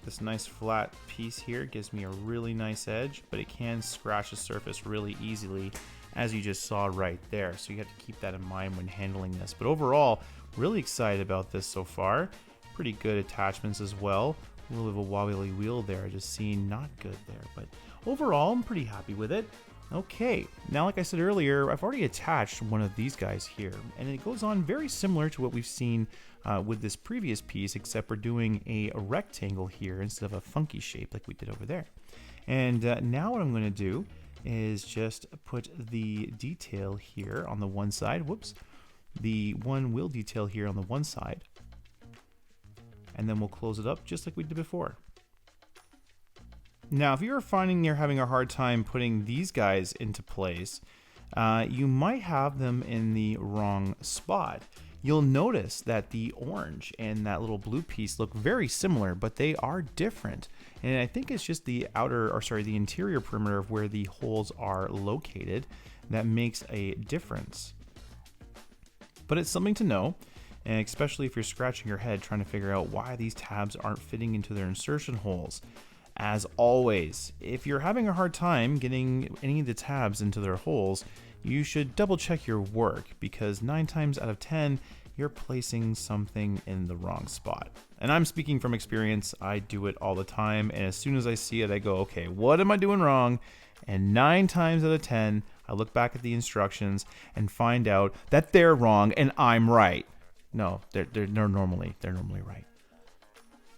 This nice flat piece here gives me a really nice edge, but it can scratch the surface really easily, as you just saw right there. So you have to keep that in mind when handling this. But overall, really excited about this so far. Pretty good attachments as well. A little bit of a wobbly wheel there, I just seen not good there. But overall, I'm pretty happy with it. Okay, now like I said earlier, I've already attached one of these guys here, and it goes on very similar to what we've seen with this previous piece, except we're doing a rectangle here instead of a funky shape like we did over there. And now what I'm going to do is just put the detail here on the one side, whoops, the one wheel detail here on the one side, and then we'll close it up just like we did before. Now, if you're finding you're having a hard time putting these guys into place, you might have them in the wrong spot. You'll notice that the orange and that little blue piece look very similar, but they are different. And I think it's just the the interior perimeter of where the holes are located that makes a difference. But it's something to know, and especially if you're scratching your head trying to figure out why these tabs aren't fitting into their insertion holes. As always, if you're having a hard time getting any of the tabs into their holes, you should double check your work, because 9 times out of 10, you're placing something in the wrong spot. And I'm speaking from experience. I do it all the time, and as soon as I see it, I go, okay, what am I doing wrong? And 9 times out of 10, I look back at the instructions and find out that they're wrong and I'm right. No, they're normally right.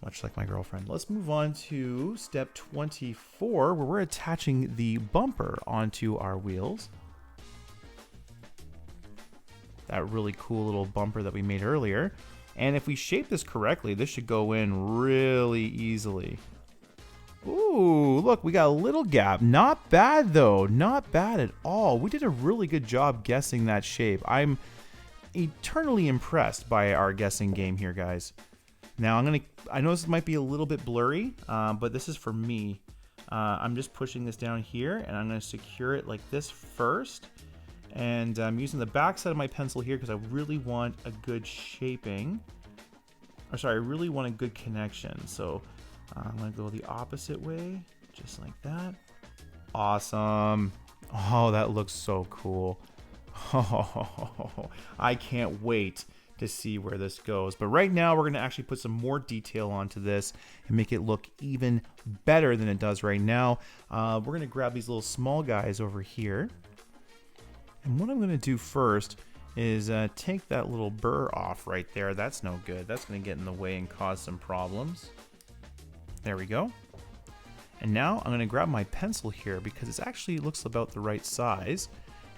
Much like my girlfriend. Let's move on to step 24, where we're attaching the bumper onto our wheels. That really cool little bumper that we made earlier. And if we shape this correctly, this should go in really easily. Ooh, look, we got a little gap. Not bad though, not bad at all. We did a really good job guessing that shape. I'm eternally impressed by our guessing game here, guys. Now I know this might be a little bit blurry, but this is for me. I'm just pushing this down here, and I'm going to secure it like this first. And I'm using the back side of my pencil here because I really want a good shaping. Or sorry, I really want a good connection. So I'm going to go the opposite way, just like that. Awesome. Oh, that looks so cool. Oh, I can't wait to see where this goes. But right now we're going to actually put some more detail onto this and make it look even better than it does right now. We're going to grab these little small guys over here. And what I'm going to do first is take that little burr off right there. That's no good. That's going to get in the way and cause some problems. There we go. And now I'm going to grab my pencil here because it actually looks about the right size.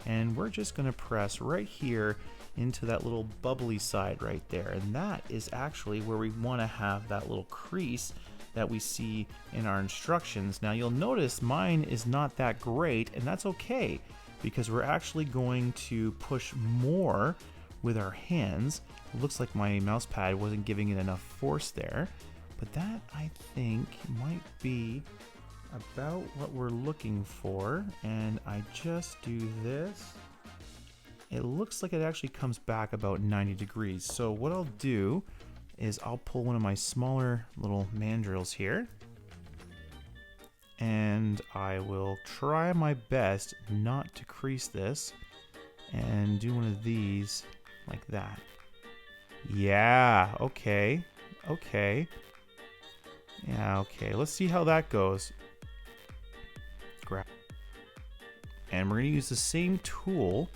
And we're just going to press right here into that little bubbly side right there, and that is actually where we want to have that little crease that we see in our instructions. Now you'll notice mine is not that great, and that's okay, because we're actually going to push more with our hands. It looks like my mouse pad wasn't giving it enough force there, but that I think might be about what we're looking for. And I just do this. It looks like it actually comes back about 90 degrees. So what I'll do is I'll pull one of my smaller little mandrels here, and I will try my best not to crease this and do one of these like that. Yeah, okay, okay. Yeah, okay, let's see how that goes. Grab. And we're gonna use the same tool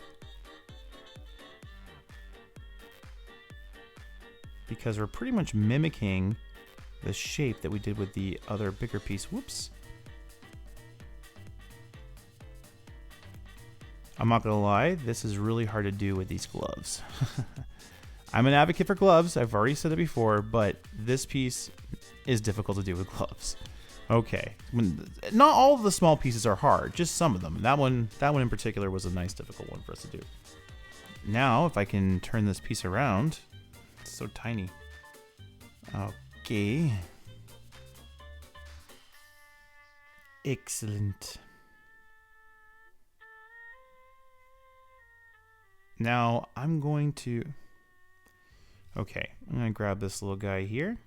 because we're pretty much mimicking the shape that we did with the other bigger piece. Whoops. I'm not gonna lie, this is really hard to do with these gloves. I'm an advocate for gloves, I've already said it before, but this piece is difficult to do with gloves. Okay, not all of the small pieces are hard, just some of them. That one in particular was a nice difficult one for us to do. Now, if I can turn this piece around, it's so tiny. Okay. Excellent. Now, I'm going to grab this little guy here.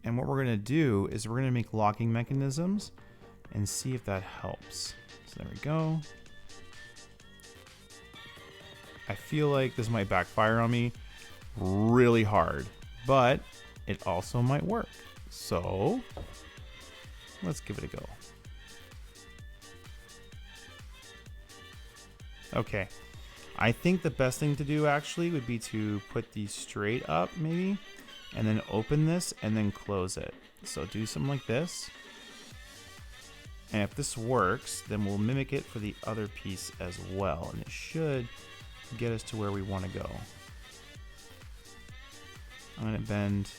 And what we're going to do is we're going to make locking mechanisms and see if that helps. So there we go. I feel like this might backfire on me really hard, but it also might work. So let's give it a go. Okay. I think the best thing to do actually would be to put these straight up maybe, and then open this and then close it. So do something like this. And if this works, then we'll mimic it for the other piece as well. And it should get us to where we want to go. I'm going to bend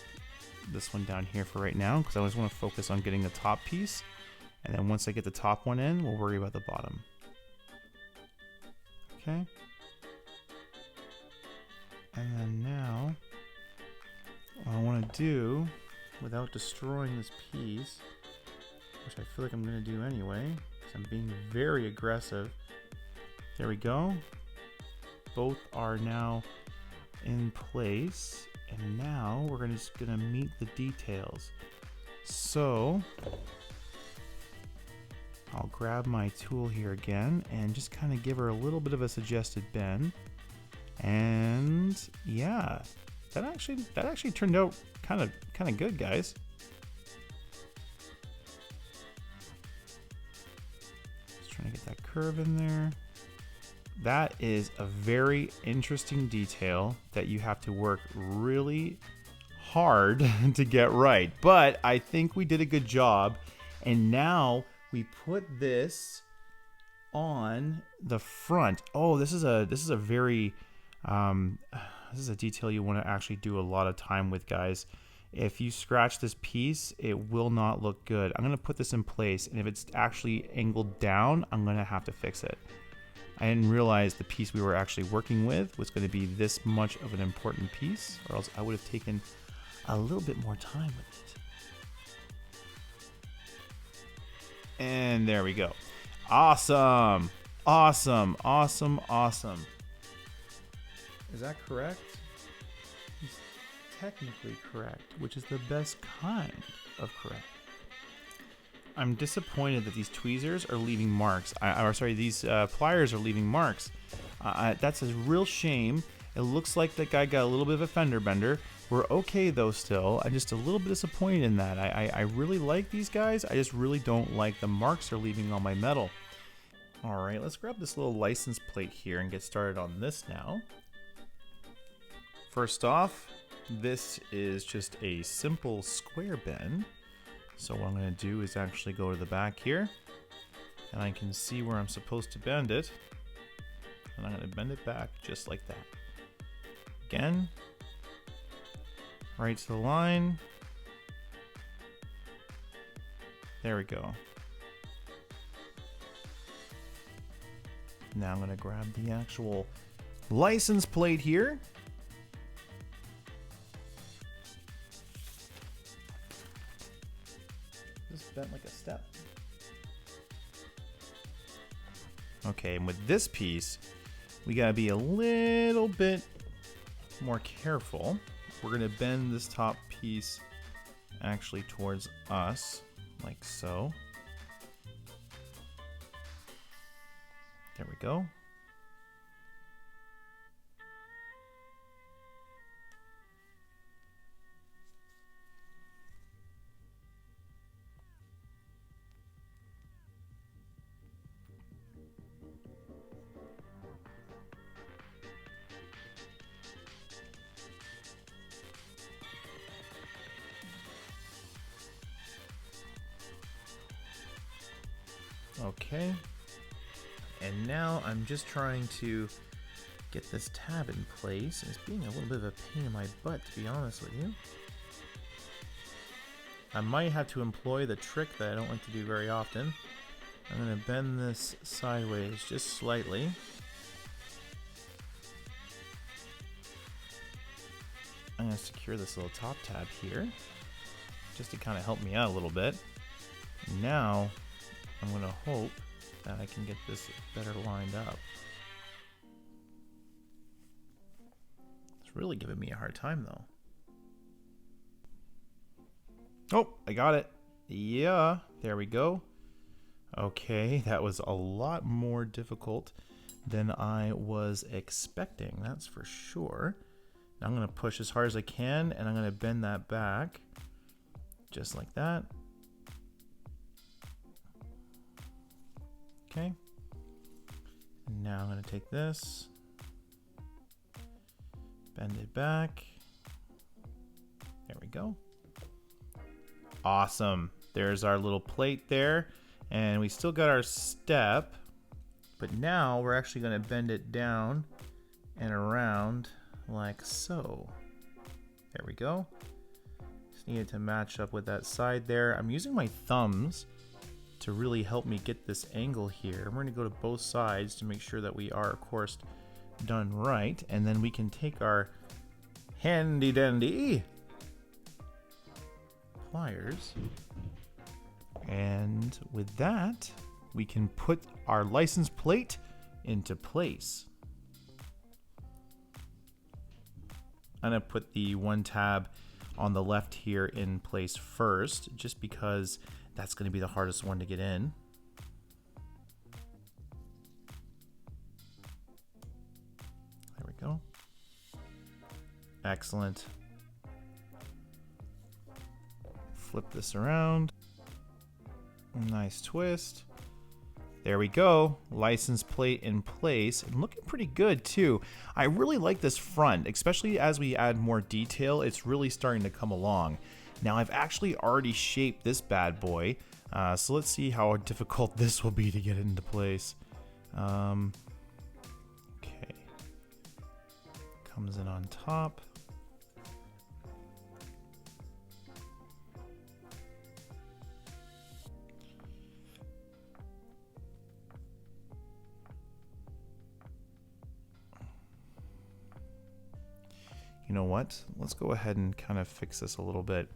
this one down here for right now because I always want to focus on getting the top piece. And then once I get the top one in, we'll worry about the bottom. Okay. And then now, what I want to do, without destroying this piece, which I feel like I'm going to do anyway, because I'm being very aggressive. There we go. Both are now in place, and now we're just going to meet the details. So I'll grab my tool here again and just kind of give her a little bit of a suggested bend. And yeah, that actually turned out kind of good, guys. Just trying to get that curve in there. That is a very interesting detail that you have to work really hard to get right. But I think we did a good job. And now we put this on the front. Oh, this is a very this is a detail you want to actually do a lot of time with, guys. If you scratch this piece, it will not look good. I'm going to put this in place, and if it's actually angled down, I'm going to have to fix it. I didn't realize the piece we were actually working with was going to be this much of an important piece, or else I would have taken a little bit more time with it. And there we go. Awesome. Awesome. Awesome. Awesome. Is that correct? It's technically correct, which is the best kind of correct. I'm disappointed that these tweezers are leaving marks. These pliers are leaving marks. That's a real shame. It looks like that guy got a little bit of a fender bender. We're okay though still. I'm just a little bit disappointed in that. I really like these guys. I just really don't like the marks they're leaving on my metal. All right, let's grab this little license plate here and get started on this now. First off, this is just a simple square bend. So what I'm going to do is actually go to the back here, and I can see where I'm supposed to bend it. And I'm going to bend it back just like that. Again, right to the line. There we go. Now I'm going to grab the actual license plate here. Just bent like a step. Okay, and with this piece, we gotta be a little bit more careful. We're going to bend this top piece actually towards us, like so. There we go. Okay, and now I'm just trying to get this tab in place. It's being a little bit of a pain in my butt, to be honest with you. I might have to employ the trick that I don't like to do very often. I'm going to bend this sideways just slightly. I'm going to secure this little top tab here, just to kind of help me out a little bit. Now, I'm going to hope that I can get this better lined up. It's really giving me a hard time though. Oh, I got it. Yeah, there we go. Okay, that was a lot more difficult than I was expecting, that's for sure. Now I'm going to push as hard as I can, and I'm going to bend that back, just like that. Okay, and now I'm going to take this, bend it back. There we go. Awesome. There's our little plate there, and we still got our step, but now we're actually going to bend it down and around like so. There we go. Just needed to match up with that side there. I'm using my thumbs to really help me get this angle here. We're going to go to both sides to make sure that we are, of course, done right. And then we can take our handy dandy pliers, and with that, we can put our license plate into place. I'm going to put the one tab on the left here in place first, just because that's going to be the hardest one to get in. There we go. Excellent. Flip this around. Nice twist. There we go. License plate in place and looking pretty good too. I really like this front, especially as we add more detail. It's really starting to come along. Now I've actually already shaped this bad boy, so let's see how difficult this will be to get into place. Okay, comes in on top. You know what? Let's go ahead and kind of fix this a little bit.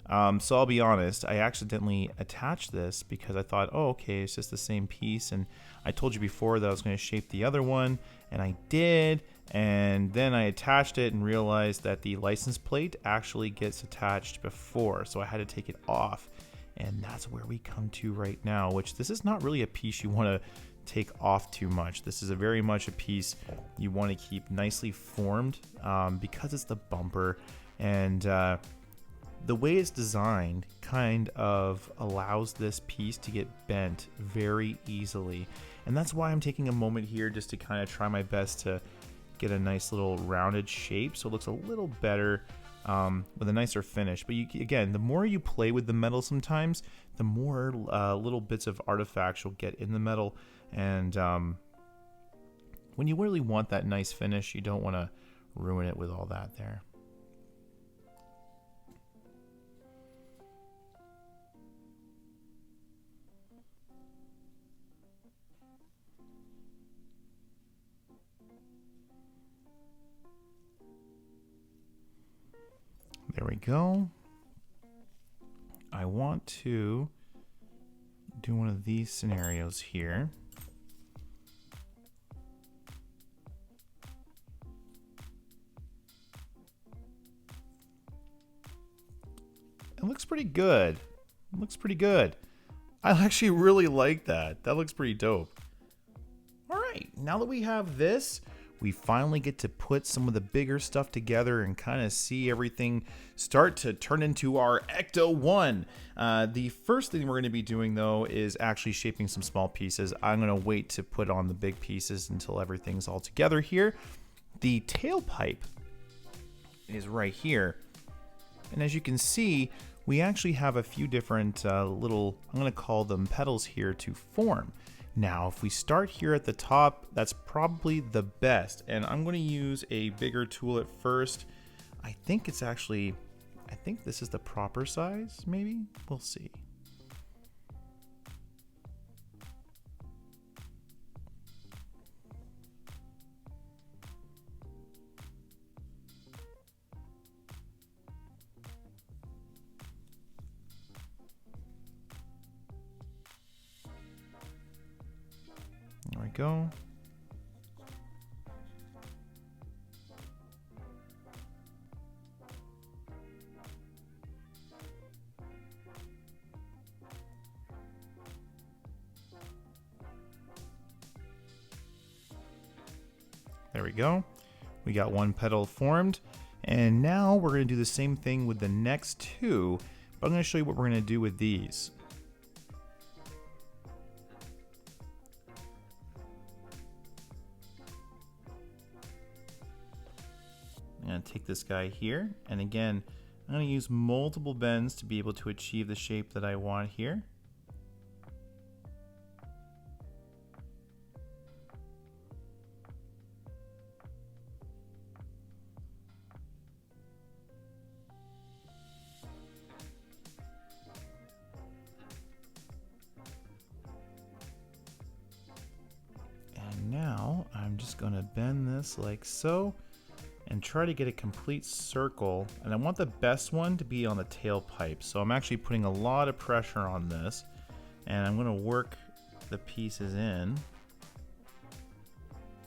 So I'll be honest, I accidentally attached this because I thought, oh, okay, it's just the same piece. And I told you before that I was going to shape the other one, and I did. And then I attached it and realized that the license plate actually gets attached before. So I had to take it off. And that's where we come to right now, which this is not really a piece you want to take off too much. This is a very much a piece you want to keep nicely formed because it's the bumper, and the way it's designed kind of allows this piece to get bent very easily, and that's why I'm taking a moment here just to kind of try my best to get a nice little rounded shape so it looks a little better with a nicer finish. But again, the more you play with the metal sometimes, the more little bits of artifacts you'll get in the metal. And when you really want that nice finish, you don't want to ruin it with all that there. There we go. I want to do one of these scenarios here. looks pretty good. It looks pretty good. I actually really like that. That looks pretty dope. All right, now that we have this, we finally get to put some of the bigger stuff together and kind of see everything start to turn into our Ecto-1. The first thing we're going to be doing, though, is actually shaping some small pieces. I'm going to wait to put on the big pieces until everything's all together here. The tailpipe is right here. And as you can see, we actually have a few different little, I'm going to call them petals here to form. Now, if we start here at the top, that's probably the best. And I'm going to use a bigger tool at first. I think it's actually, I think this is the proper size, maybe? We'll see. There we go. There we go. We got one petal formed. And now we're going to do the same thing with the next two, but I'm going to show you what we're going to do with these. I'm going to take this guy here, and again, I'm going to use multiple bends to be able to achieve the shape that I want here. And now I'm just going to bend this like so, and try to get a complete circle. And I want the best one to be on the tailpipe. So I'm actually putting a lot of pressure on this, and I'm gonna work the pieces in.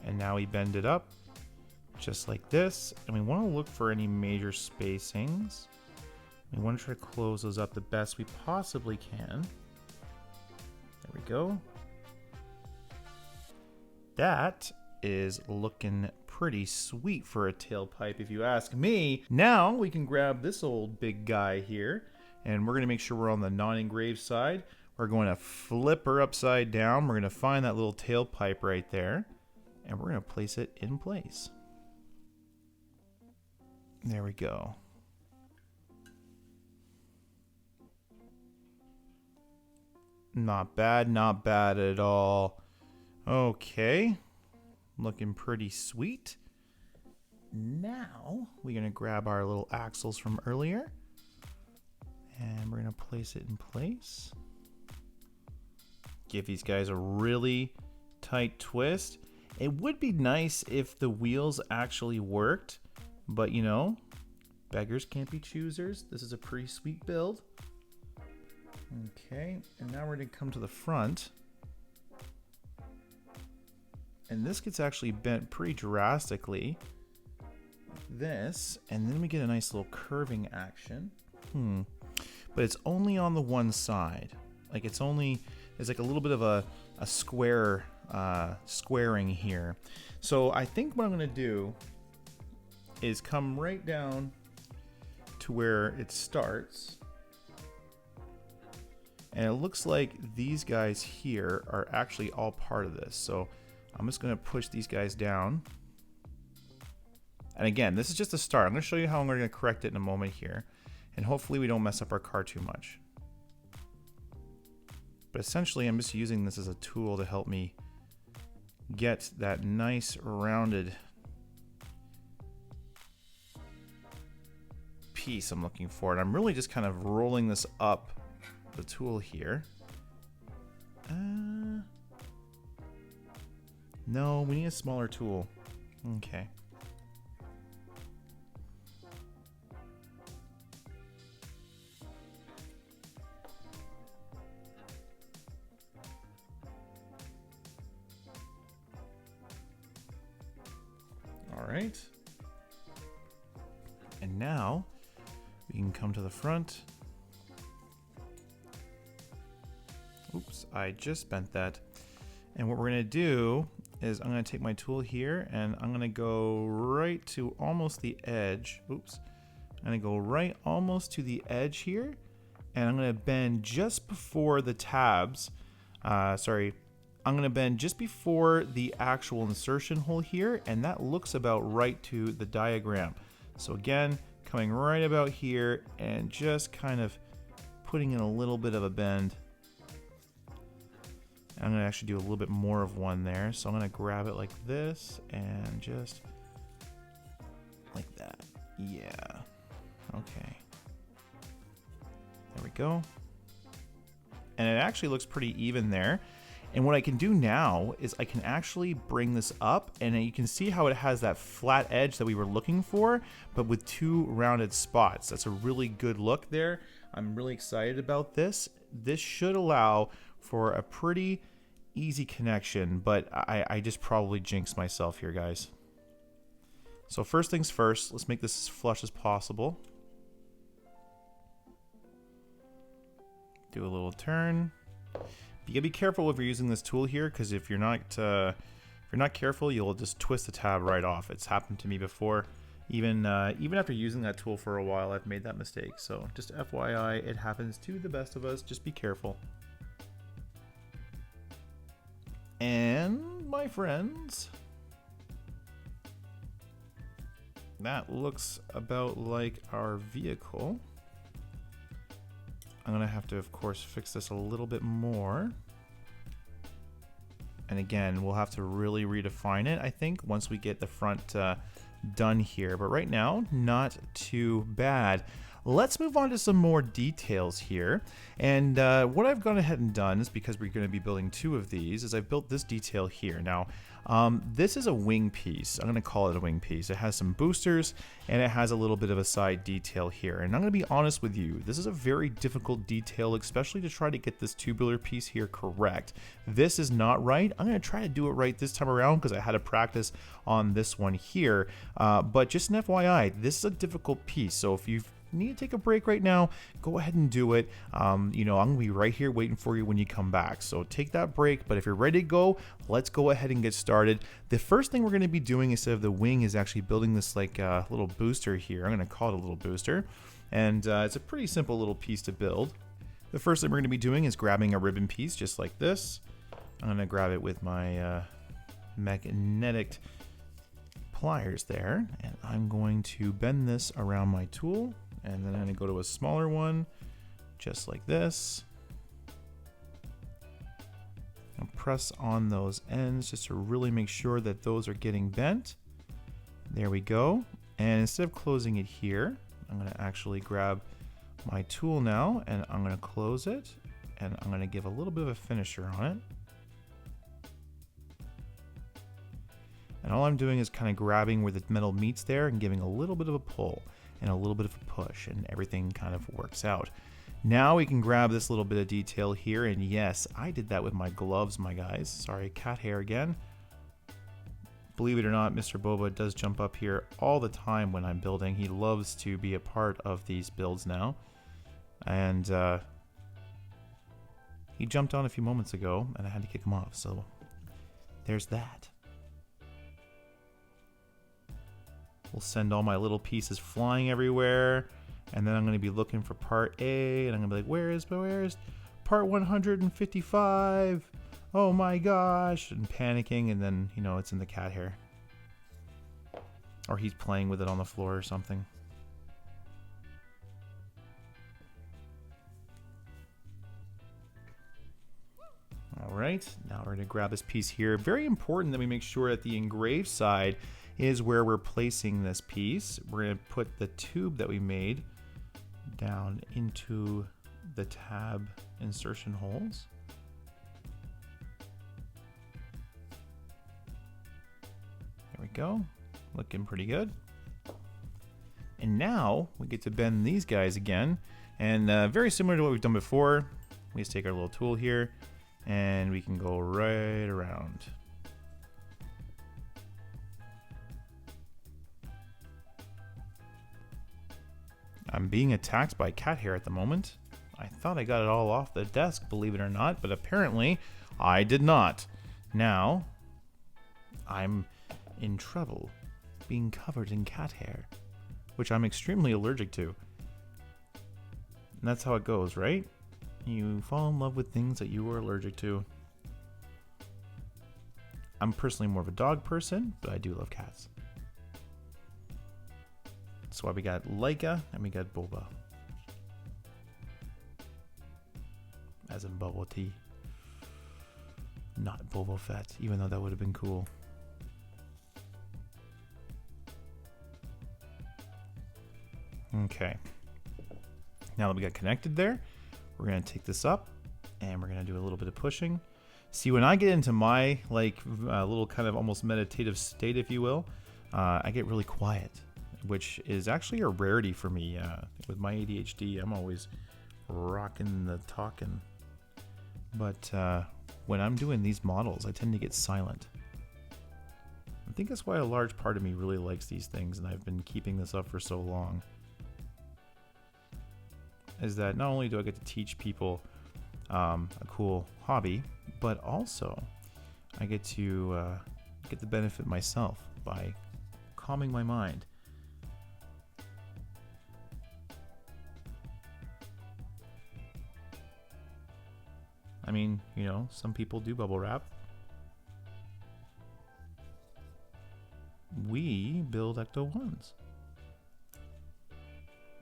And now we bend it up just like this. And we wanna look for any major spacings. We wanna try to close those up the best we possibly can. There we go. That is looking pretty sweet for a tailpipe if you ask me. Now we can grab this old big guy here, and we're going to make sure we're on the non-engraved side. We're going to flip her upside down. We're going to find that little tailpipe right there, and we're going to place it in place. There we go. Not bad, not bad at all. Okay. Looking pretty sweet. Now we're going to grab our little axles from earlier, and we're going to place it in place. Give these guys a really tight twist. It would be nice if the wheels actually worked, but you know, beggars can't be choosers. This is a pretty sweet build. Okay, and now we're going to come to the front. And this gets actually bent pretty drastically. Like this, and then we get a nice little curving action. But it's only on the one side. Like it's only, there's like a little bit of a square, squaring here. So I think what I'm gonna do is come right down to where it starts. And it looks like these guys here are actually all part of this. So I'm just going to push these guys down. And again, this is just a start. I'm going to show you how I'm going to correct it in a moment here. And hopefully we don't mess up our car too much. But essentially, I'm just using this as a tool to help me get that nice rounded piece I'm looking for. And I'm really just kind of rolling this up the tool here. No, we need a smaller tool. Okay. All right. And now we can come to the front I just bent that. And what we're going to do is I'm going to take my tool here and I'm going to go right to almost the edge. Oops. I'm going to go right almost to the edge here. And I'm going to bend just before the tabs. I'm going to bend just before the actual insertion hole here. And that looks about right to the diagram. So again, coming right about here and just kind of putting in a little bit of a bend. I'm going to actually do a little bit more of one there. So I'm going to grab it like this and just like that. Yeah. Okay. There we go. And it actually looks pretty even there. And what I can do now is I can actually bring this up and you can see how it has that flat edge that we were looking for, but with two rounded spots. That's a really good look there. I'm really excited about this. This should allow for a pretty easy connection, but I just probably jinxed myself here, guys. So first things first, let's make this as flush as possible. Do a little turn. You gotta be careful if you're using this tool here, because if you're not careful, you'll just twist the tab right off. It's happened to me before. Even after using that tool for a while, I've made that mistake. So just FYI, it happens to the best of us. Just be careful. And my friends, that looks about like our vehicle. I'm gonna have to, of course, fix this a little bit more. And again, we'll have to really redefine it, I think, once we get the front done here. But right now, not too bad. Let's move on to some more details here. And what I've gone ahead and done is, because we're going to be building two of these, is I've built this detail here. Now, this is a wing piece. I'm going to call it a wing piece. It has some boosters and it has a little bit of a side detail here. And I'm going to be honest with you, this is a very difficult detail, especially to try to get this tubular piece here correct. This is not right. I'm going to try to do it right this time around because I had to practice on this one here. But just an FYI, this is a difficult piece. So if you've need to take a break right now, go ahead and do it. You know, I'm gonna be right here waiting for you when you come back, so take that break. But if you're ready to go, let's go ahead and get started. The first thing we're going to be doing instead of the wing is actually building this like little booster here. I'm going to call it a little booster, and it's a pretty simple little piece to build. The first thing we're going to be doing is grabbing a ribbon piece just like this. I'm going to grab it with my magnetic pliers there, and I'm going to bend this around my tool. And then I'm going to go to a smaller one, just like this. And press on those ends just to really make sure that those are getting bent. There we go. And instead of closing it here, I'm going to actually grab my tool now and I'm going to close it. And I'm going to give a little bit of a finisher on it. And all I'm doing is kind of grabbing where the metal meets there and giving a little bit of a pull and a little bit of a push, and everything kind of works out. Now we can grab this little bit of detail here, and yes, I did that with my gloves, my guys. Sorry, cat hair again. Believe it or not, Mr. Boba does jump up here all the time when I'm building. He loves to be a part of these builds now. And he jumped on a few moments ago, and I had to kick him off, so there's that. We'll send all my little pieces flying everywhere, and then I'm going to be looking for part A, and I'm going to be like, where is part 155? Oh my gosh, and panicking, and then, you know, it's in the cat hair. Or he's playing with it on the floor or something. All right, now we're going to grab this piece here. Very important that we make sure that the engraved side is where we're placing this piece. We're going to put the tube that we made down into the tab insertion holes. There we go, looking pretty good. And now we get to bend these guys again, and very similar to what we've done before, we just take our little tool here and we can go right around. I'm being attacked by cat hair at the moment. I thought I got it all off the desk, believe it or not, but apparently I did not. Now, I'm in trouble being covered in cat hair, which I'm extremely allergic to. And that's how it goes, right? You fall in love with things that you are allergic to. I'm personally more of a dog person, but I do love cats. That's why we got Leica and we got Boba. As in bubble tea. Not Boba Fett, even though that would have been cool. Okay. Now that we got connected there, we're going to take this up and we're going to do a little bit of pushing. See, when I get into my little kind of almost meditative state, if you will, I get really quiet, which is actually a rarity for me. With my ADHD, I'm always rocking the talking. But when I'm doing these models, I tend to get silent. I think that's why a large part of me really likes these things, and I've been keeping this up for so long. Is that not only do I get to teach people a cool hobby, but also I get to get the benefit myself by calming my mind. I mean, you know, some people do bubble wrap. We build Ecto-1s.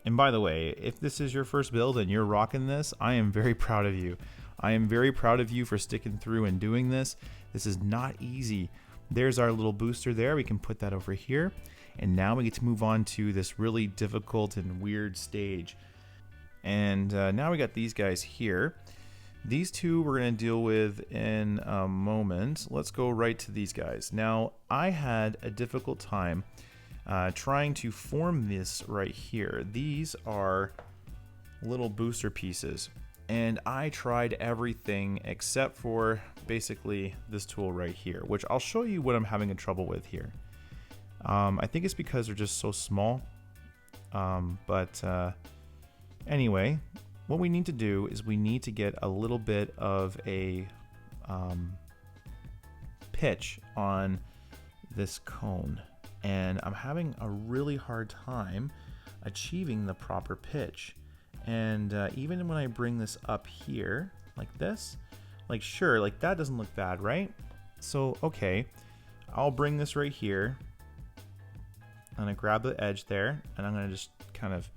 And by the way, if this is your first build and you're rocking this, I am very proud of you. I am very proud of you for sticking through and doing this. This is not easy. There's our little booster there. We can put that over here. And now we get to move on to this really difficult and weird stage. And now we got these guys here. These two we're going to deal with in a moment. Let's go right to these guys. Now, I had a difficult time trying to form this right here. These are little booster pieces, and I tried everything except for basically this tool right here, which I'll show you what I'm having a trouble with here. I think it's because they're just so small, but anyway, what we need to do is we need to get a little bit of a pitch on this cone. And I'm having a really hard time achieving the proper pitch. And even when I bring this up here, like this, like sure, like that doesn't look bad, right? So, okay, I'll bring this right here. I'm gonna grab the edge there, and I'm gonna just kind of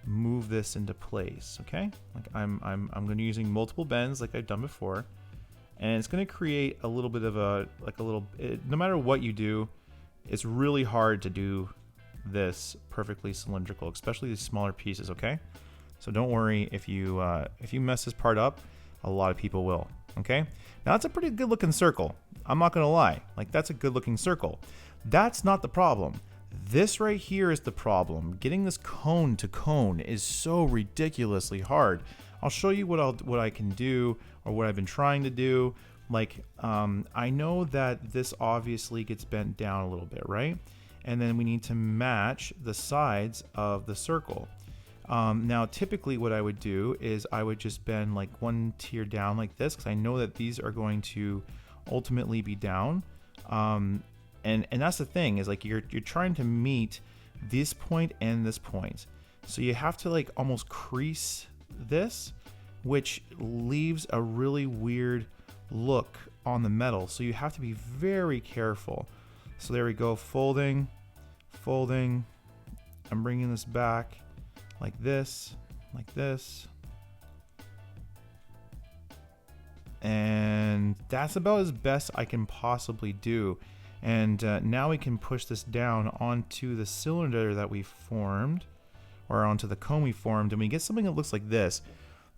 move this into place, okay? Like I'm gonna be using multiple bends like I've done before. And it's gonna create a little bit of a, no matter what you do, it's really hard to do this perfectly cylindrical, especially these smaller pieces, okay? So don't worry if you mess this part up, a lot of people will, okay? Now that's a pretty good looking circle. I'm not gonna lie, like that's a good looking circle. That's not the problem. This right here is the problem. Getting this cone to cone is so ridiculously hard. I'll show you what I can do, or what I've been trying to do. Like, I know that this obviously gets bent down a little bit, right? And then we need to match the sides of the circle. Now, typically what I would do is I would just bend like one tier down like this, because I know that these are going to ultimately be down. And that's the thing, is like you're trying to meet this point and this point. So you have to like almost crease this, which leaves a really weird look on the metal, so you have to be very careful. So there we go, folding. I'm bringing this back like this, and that's about as best I can possibly do. And now we can push this down onto the cylinder that we formed, or onto the cone we formed, and we get something that looks like this.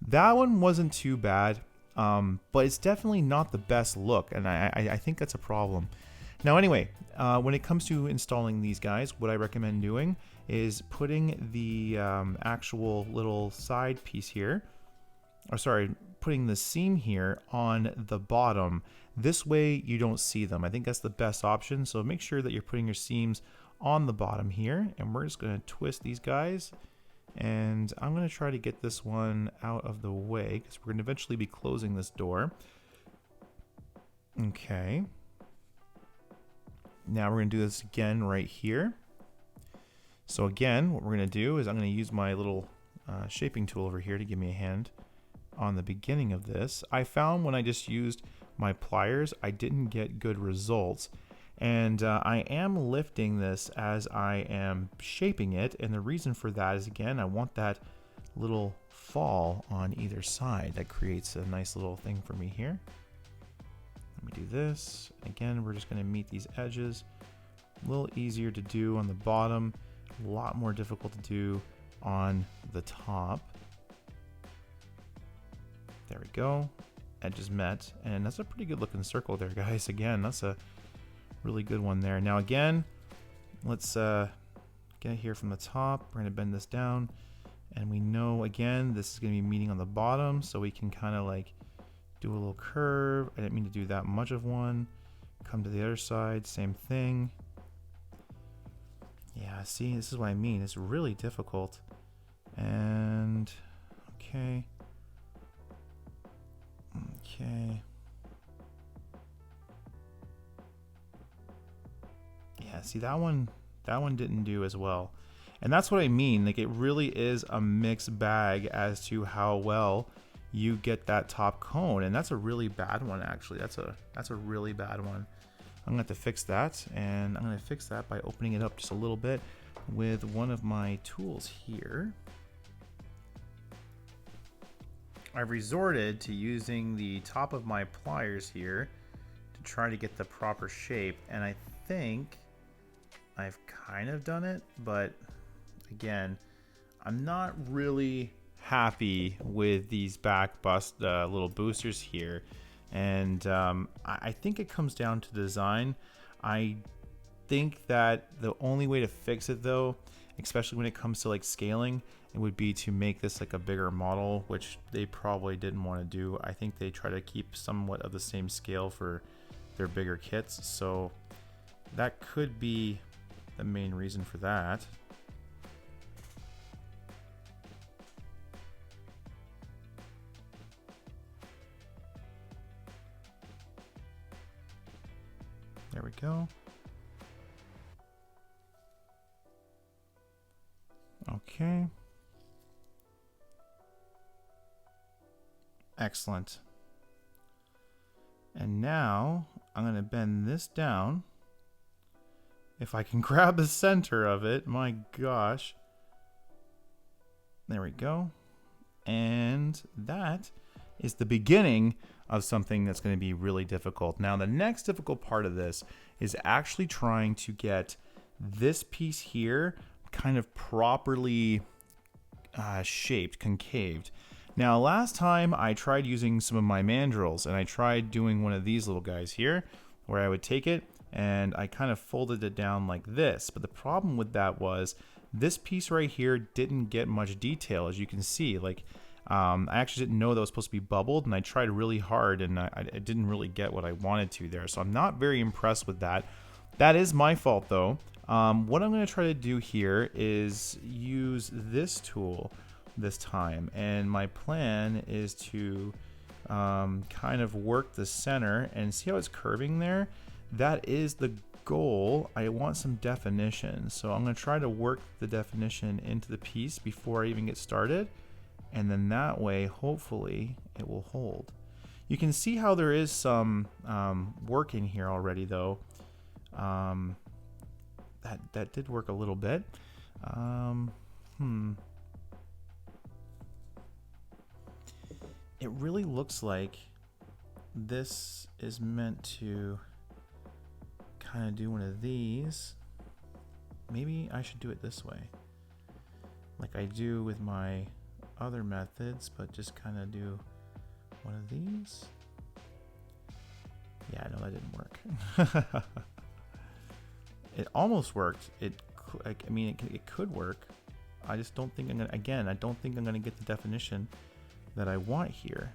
That one wasn't too bad. But it's definitely not the best look, and I think that's a problem. Now anyway, when it comes to installing these guys, what I recommend doing is putting the actual little side piece here, putting the seam here on the bottom. This way you don't see them. I think that's the best option, so make sure that you're putting your seams on the bottom here, and we're just going to twist these guys And I'm going to try to get this one out of the way because we're going to eventually be closing this door. Okay. Now we're going to do this again right here. So again, what we're going to do is I'm going to use my little shaping tool over here to give me a hand on the beginning of this. I found when I just used my pliers, I didn't get good results. And I am lifting this as I am shaping it. And the reason for that is, again, I want that little fall on either side. That creates a nice little thing for me here. Let me do this. Again, we're just going to meet these edges. A little easier to do on the bottom. A lot more difficult to do on the top. There we go. Edges met. And that's a pretty good looking circle there, guys. Again, that's a really good one there. Now again, let's get here from the top. We're going to bend this down. And we know, again, this is going to be meeting on the bottom. So we can kind of like do a little curve. I didn't mean to do that much of one. Come to the other side. Same thing. Yeah, see, this is what I mean. It's really difficult. And, okay. Okay. Yeah, see, that one didn't do as well. And that's what I mean. Like, it really is a mixed bag as to how well you get that top cone. And that's a really bad one, actually. That's a really bad one. I'm going to have to fix that, and I'm going to fix that by opening it up just a little bit with one of my tools here. I've resorted to using the top of my pliers here to try to get the proper shape, and I think I've kind of done it, but again, I'm not really happy with these back bust little boosters here. And I think it comes down to design. I think that the only way to fix it, though, especially when it comes to like scaling, it would be to make this like a bigger model, which they probably didn't want to do. I think they try to keep somewhat of the same scale for their bigger kits. So that could be the main reason for that. There we go. Okay. Excellent. And now I'm going to bend this down. If I can grab the center of it, my gosh. There we go. And that is the beginning of something that's going to be really difficult. Now, the next difficult part of this is actually trying to get this piece here kind of properly shaped, concaved. Now, last time I tried using some of my mandrels, and I tried doing one of these little guys here, where I would take it and I kind of folded it down like this. But the problem with that was this piece right here didn't get much detail, as you can see. Like, I actually didn't know that was supposed to be bubbled, and I tried really hard, and I didn't really get what I wanted to there. So I'm not very impressed with that. That is my fault, though. What I'm going to try to do here is use this tool this time, and my plan is to kind of work the center and see how it's curving there. That is the goal. I want some definition, so I'm going to try to work the definition into the piece before I even get started. And then that way, hopefully, it will hold. You can see how there is some work in here already, though. That did work a little bit. It really looks like this is meant to kind of do one of these. Maybe I should do it this way, like I do with my other methods, but just kind of do one of these. Yeah, no, that didn't work. It almost worked. It could work. I just don't think I'm gonna. Again, I don't think I'm gonna get the definition that I want here.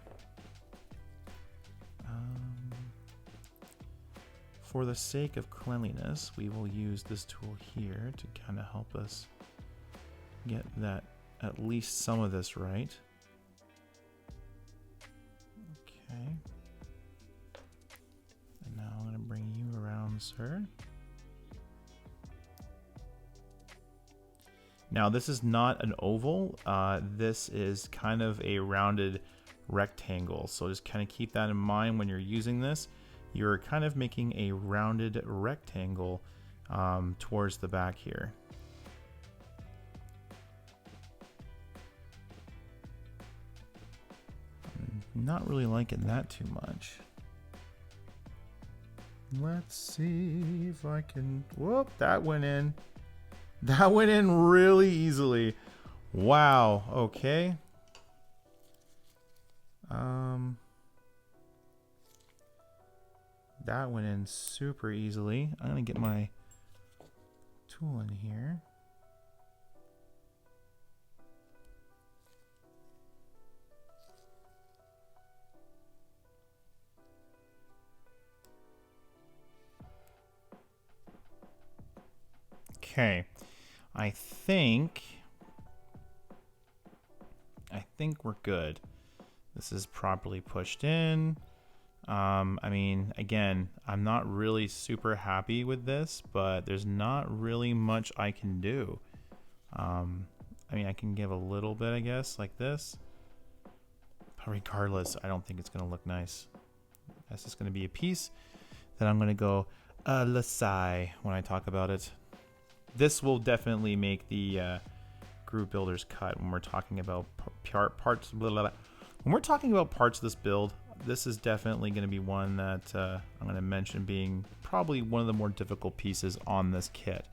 For the sake of cleanliness, we will use this tool here to kind of help us get that at least some of this right. Okay. And now I'm going to bring you around, sir. Now this is not an oval, this is kind of a rounded rectangle. So just kind of keep that in mind when you're using this. You're kind of making a rounded rectangle towards the back here. I'm not really liking that too much. Let's see if I can, whoop, that went in. That went in really easily. Wow, okay. That went in super easily. I'm gonna get my tool in here. Okay. I think we're good. This is properly pushed in. I mean, again, I'm not really super happy with this, but there's not really much I can do. I mean, I can give a little bit, I guess, like this. But regardless, I don't think it's going to look nice. That's just going to be a piece that I'm going to go la scie when I talk about it. This will definitely make the Groove Builders cut when we're talking about parts. Blah, blah, blah. When we're talking about parts of this build, this is definitely going to be one that I'm going to mention being probably one of the more difficult pieces on this kit.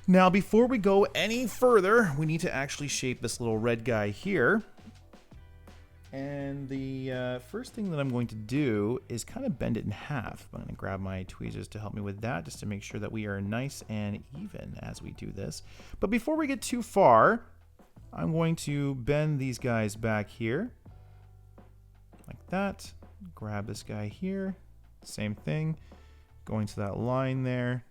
Now, before we go any further, we need to actually shape this little red guy here. And the first thing that I'm going to do is kind of bend it in half. I'm going to grab my tweezers to help me with that, just to make sure that we are nice and even as we do this. But before we get too far, I'm going to bend these guys back here. Like that. Grab this guy here. Same thing. Going to that line there.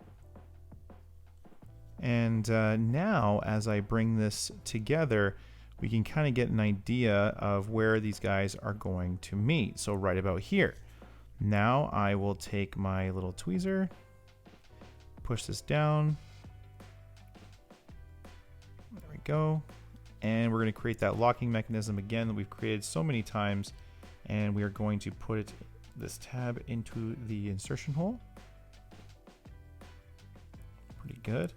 And now, as I bring this together, we can kind of get an idea of where these guys are going to meet. So right about here. Now I will take my little tweezer, push this down. There we go. And we're going to create that locking mechanism again that we've created so many times. And we are going to put this tab into the insertion hole. Pretty good.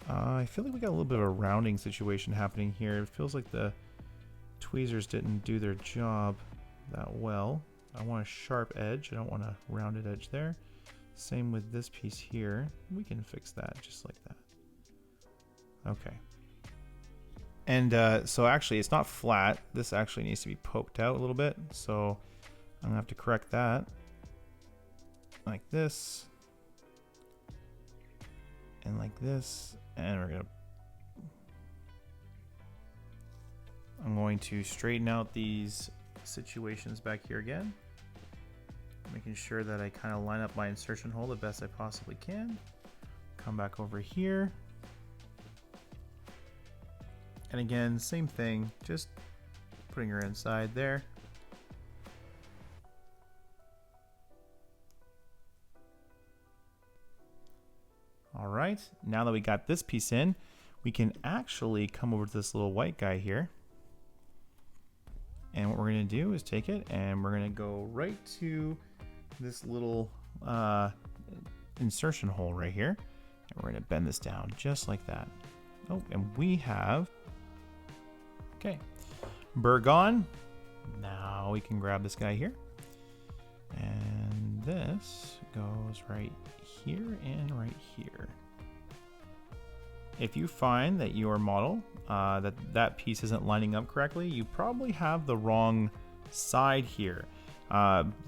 I feel like we got a little bit of a rounding situation happening here. It feels like the tweezers didn't do their job that well. I want a sharp edge. I don't want a rounded edge there. Same with this piece here. We can fix that just like that. Okay. And so actually it's not flat. This actually needs to be poked out a little bit. So I'm gonna have to correct that. Like this. And like this. And I'm going to straighten out these situations back here again. Making sure that I kind of line up my insertion hole the best I possibly can. Come back over here. And again, same thing, just putting her inside there. All right, now that we got this piece in, we can actually come over to this little white guy here. And what we're gonna do is take it and we're gonna go right to this little insertion hole right here. And we're gonna bend this down just like that. Oh, and we have, okay, burr gone. Now we can grab this guy here. And this goes right here and right here. If you find that your model, that piece isn't lining up correctly, you probably have the wrong side here.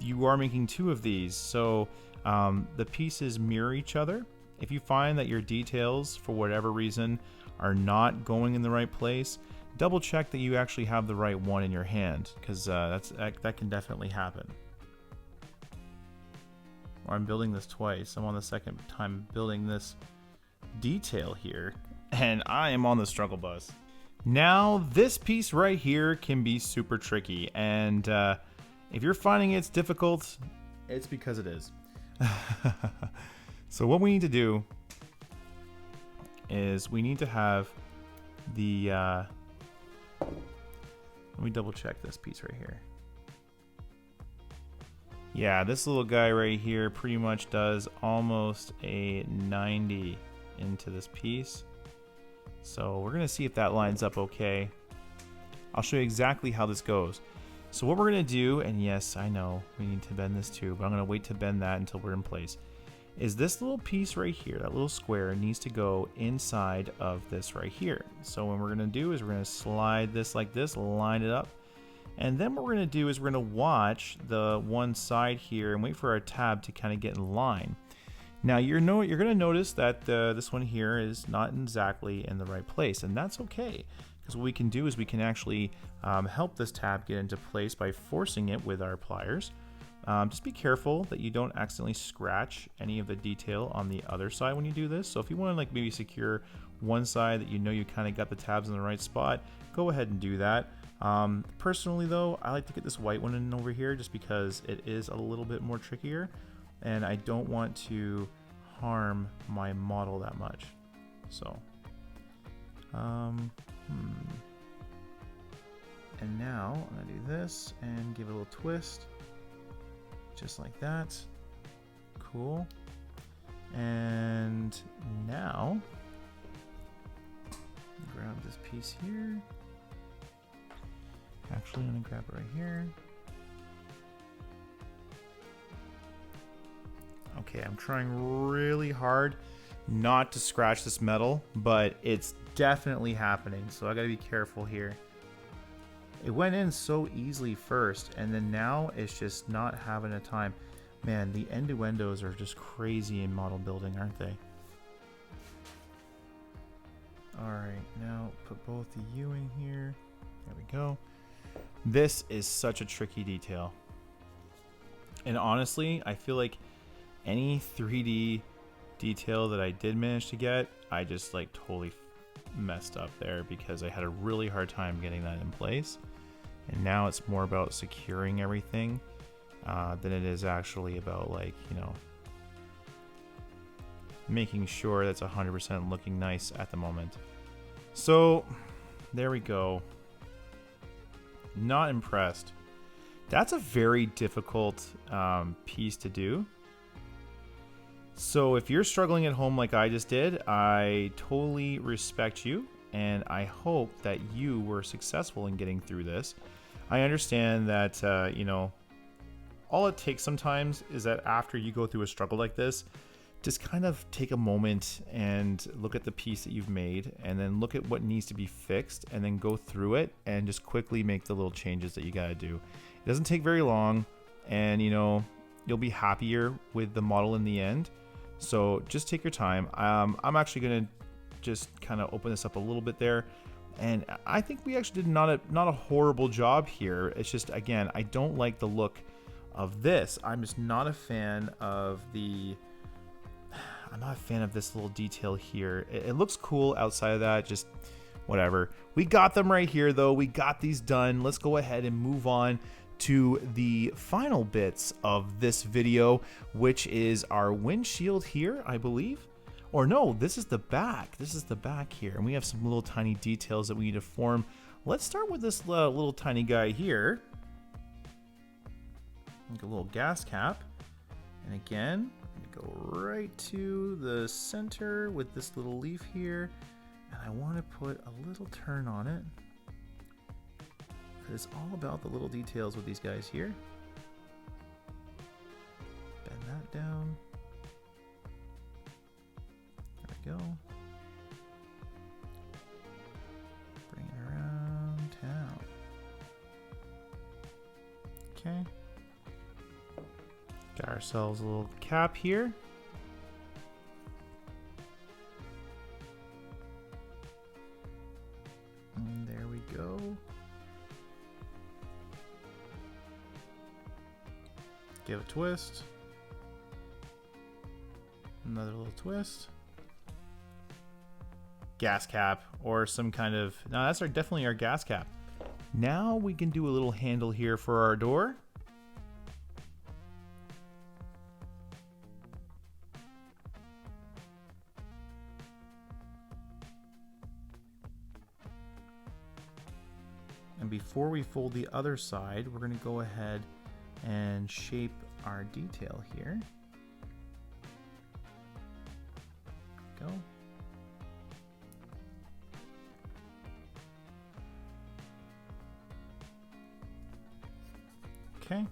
You are making two of these, so the pieces mirror each other. If you find that your details, for whatever reason, are not going in the right place, double check that you actually have the right one in your hand, because that can definitely happen. Or I'm building this twice. I'm on the second time building this detail here, and I am on the struggle bus. Now, this piece right here can be super tricky, and if you're finding it's difficult, it's because it is. So what we need to do is we need to have the, let me double check this piece right here. Yeah, this little guy right here pretty much does almost a 90 into this piece. So we're gonna see if that lines up okay. I'll show you exactly how this goes. So what we're gonna do, and yes, I know we need to bend this too, but I'm gonna wait to bend that until we're in place, is this little piece right here, that little square, needs to go inside of this right here. So what we're gonna do is we're gonna slide this like this, line it up, and then what we're gonna do is we're gonna watch the one side here and wait for our tab to kind of get in line. Now you're gonna notice that this one here is not exactly in the right place, and that's okay, because what we can do is we can actually help this tab get into place by forcing it with our pliers. Just be careful that you don't accidentally scratch any of the detail on the other side when you do this. So if you want to like maybe secure one side that you know you kind of got the tabs in the right spot, go ahead and do that. Personally though, I like to get this white one in over here just because it is a little bit more trickier, and I don't want to harm my model that much. So, and now I'm gonna do this and give it a little twist, just like that. Cool. And now, grab this piece here. Actually, I'm gonna grab it right here. Okay, I'm trying really hard not to scratch this metal, but it's definitely happening, so I gotta be careful here. It went in so easily first, and then now it's just not having a time. Man, the end-to-endos are just crazy in model building, aren't they? Alright, now put both the U in here. There we go. This is such a tricky detail. And honestly, I feel like any 3D detail that I did manage to get, I just like totally messed up there because I had a really hard time getting that in place. And now it's more about securing everything than it is actually about, like, you know, making sure that's 100% looking nice at the moment. So there we go. Not impressed. That's a very difficult piece to do. So if you're struggling at home like I just did, I totally respect you, and I hope that you were successful in getting through this. I understand that, you know, all it takes sometimes is that after you go through a struggle like this, just kind of take a moment and look at the piece that you've made, and then look at what needs to be fixed, and then go through it and just quickly make the little changes that you gotta do. It doesn't take very long, and you know, you'll be happier with the model in the end. So just take your time. I'm actually gonna just kind of open this up a little bit there, and I think we actually did not a horrible job here. It's just, again, I don't like the look of this. I'm just not a fan of the I'm not a fan of this little detail here. It looks cool outside of that, just whatever. We got them right here though. We got these done. Let's go ahead and move on to the final bits of this video, which is our windshield here, I believe. Or no, this is the back. This is the back here. And we have some little tiny details that we need to form. Let's start with this little tiny guy here. Like a little gas cap. And again, go right to the center with this little leaf here, and I want to put a little turn on it, because it's all about the little details with these guys here. Bend that down. There we go. Bring it around town. Okay. Got ourselves a little cap here. And there we go. Give a twist. Another little twist. gas cap or some kind of, no, that's definitely our gas cap. Now we can do a little handle here for our door. And before we fold the other side, we're going to go ahead and shape our detail here. Go. Okay.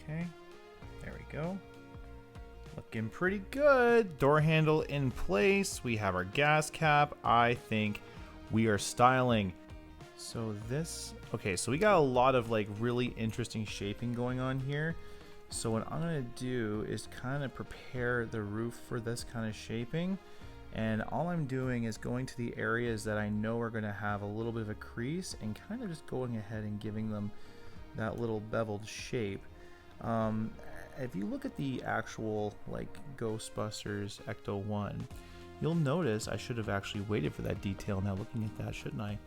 Okay, there we go. Looking pretty good. Door handle in place. We have our gas cap. I think we are styling. So this, okay, so we got a lot of like really interesting shaping going on here. So what I'm gonna do is kind of prepare the roof for this kind of shaping. And all I'm doing is going to the areas that I know are gonna have a little bit of a crease and kind of just going ahead and giving them that little beveled shape. If you look at the actual like Ghostbusters Ecto-1, you'll notice I should have actually waited for that detail. Now looking at that, shouldn't I?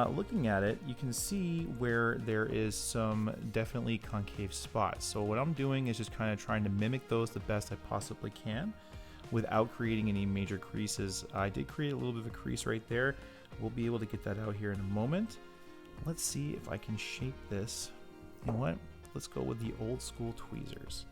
Looking at it, you can see where there is some definitely concave spots. So what I'm doing is just kind of trying to mimic those the best I possibly can without creating any major creases. I did create a little bit of a crease right there. We'll be able to get that out here in a moment. Let's see if I can shape this. You know what? Let's go with the old school tweezers.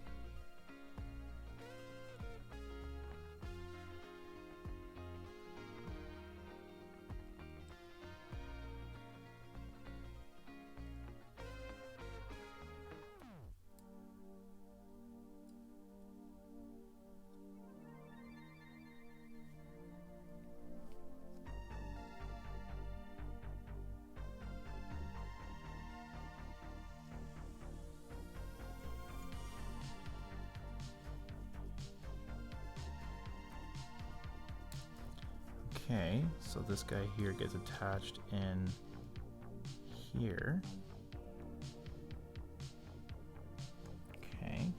Okay, so this guy here gets attached in here. Okay.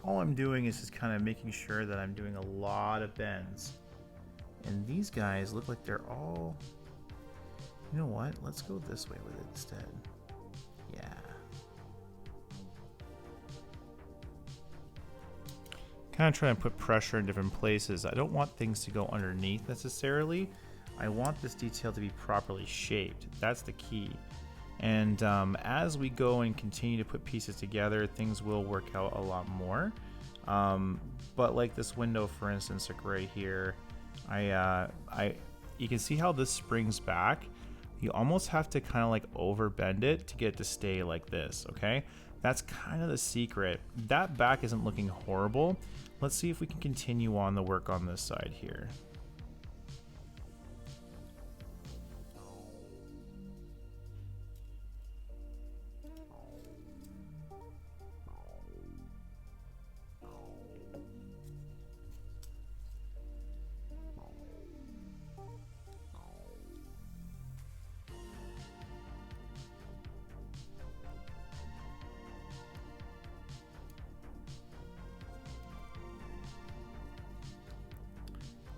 All I'm doing is just kind of making sure that I'm doing a lot of bends. And these guys look like they're all, you know what? Let's go this way with it instead. Yeah. Kind of trying to put pressure in different places. I don't want things to go underneath necessarily. I want this detail to be properly shaped. That's the key. And as we go and continue to put pieces together, things will work out a lot more. But like this window, for instance, like right here, you can see how this springs back. You almost have to kind of like overbend it to get it to stay like this, okay? That's kind of the secret. That back isn't looking horrible. Let's see if we can continue on the work on this side here.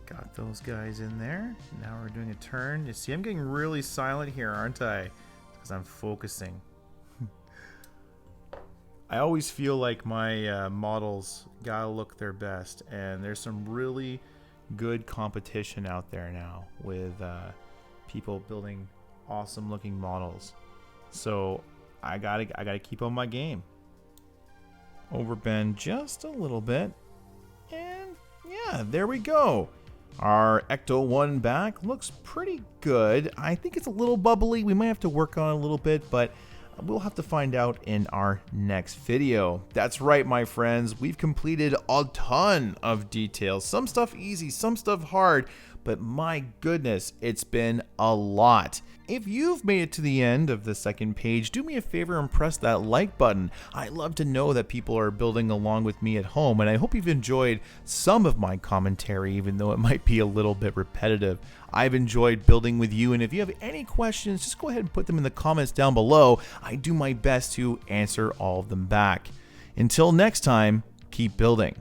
Got those guys in there. Now we're doing a turn. You see, I'm getting really silent here, aren't I? Because I'm focusing. I always feel like my models gotta look their best, and there's some really good competition out there now with people building awesome looking models. So I gotta keep on my game. Overbend just a little bit, and yeah, there we go. Our Ecto-1 back looks pretty good. I think it's a little bubbly. We might have to work on it a little bit, but we'll have to find out in our next video. That's right, my friends. We've completed a ton of details. Some stuff easy, some stuff hard, but my goodness, it's been a lot. if you've made it to the end of the second page, do me a favor and press that like button. I love to know that people are building along with me at home, and I hope you've enjoyed some of my commentary, even though it might be a little bit repetitive. I've enjoyed building with you, and if you have any questions, just go ahead and put them in the comments down below. I do my best to answer all of them back. Until next time, keep building.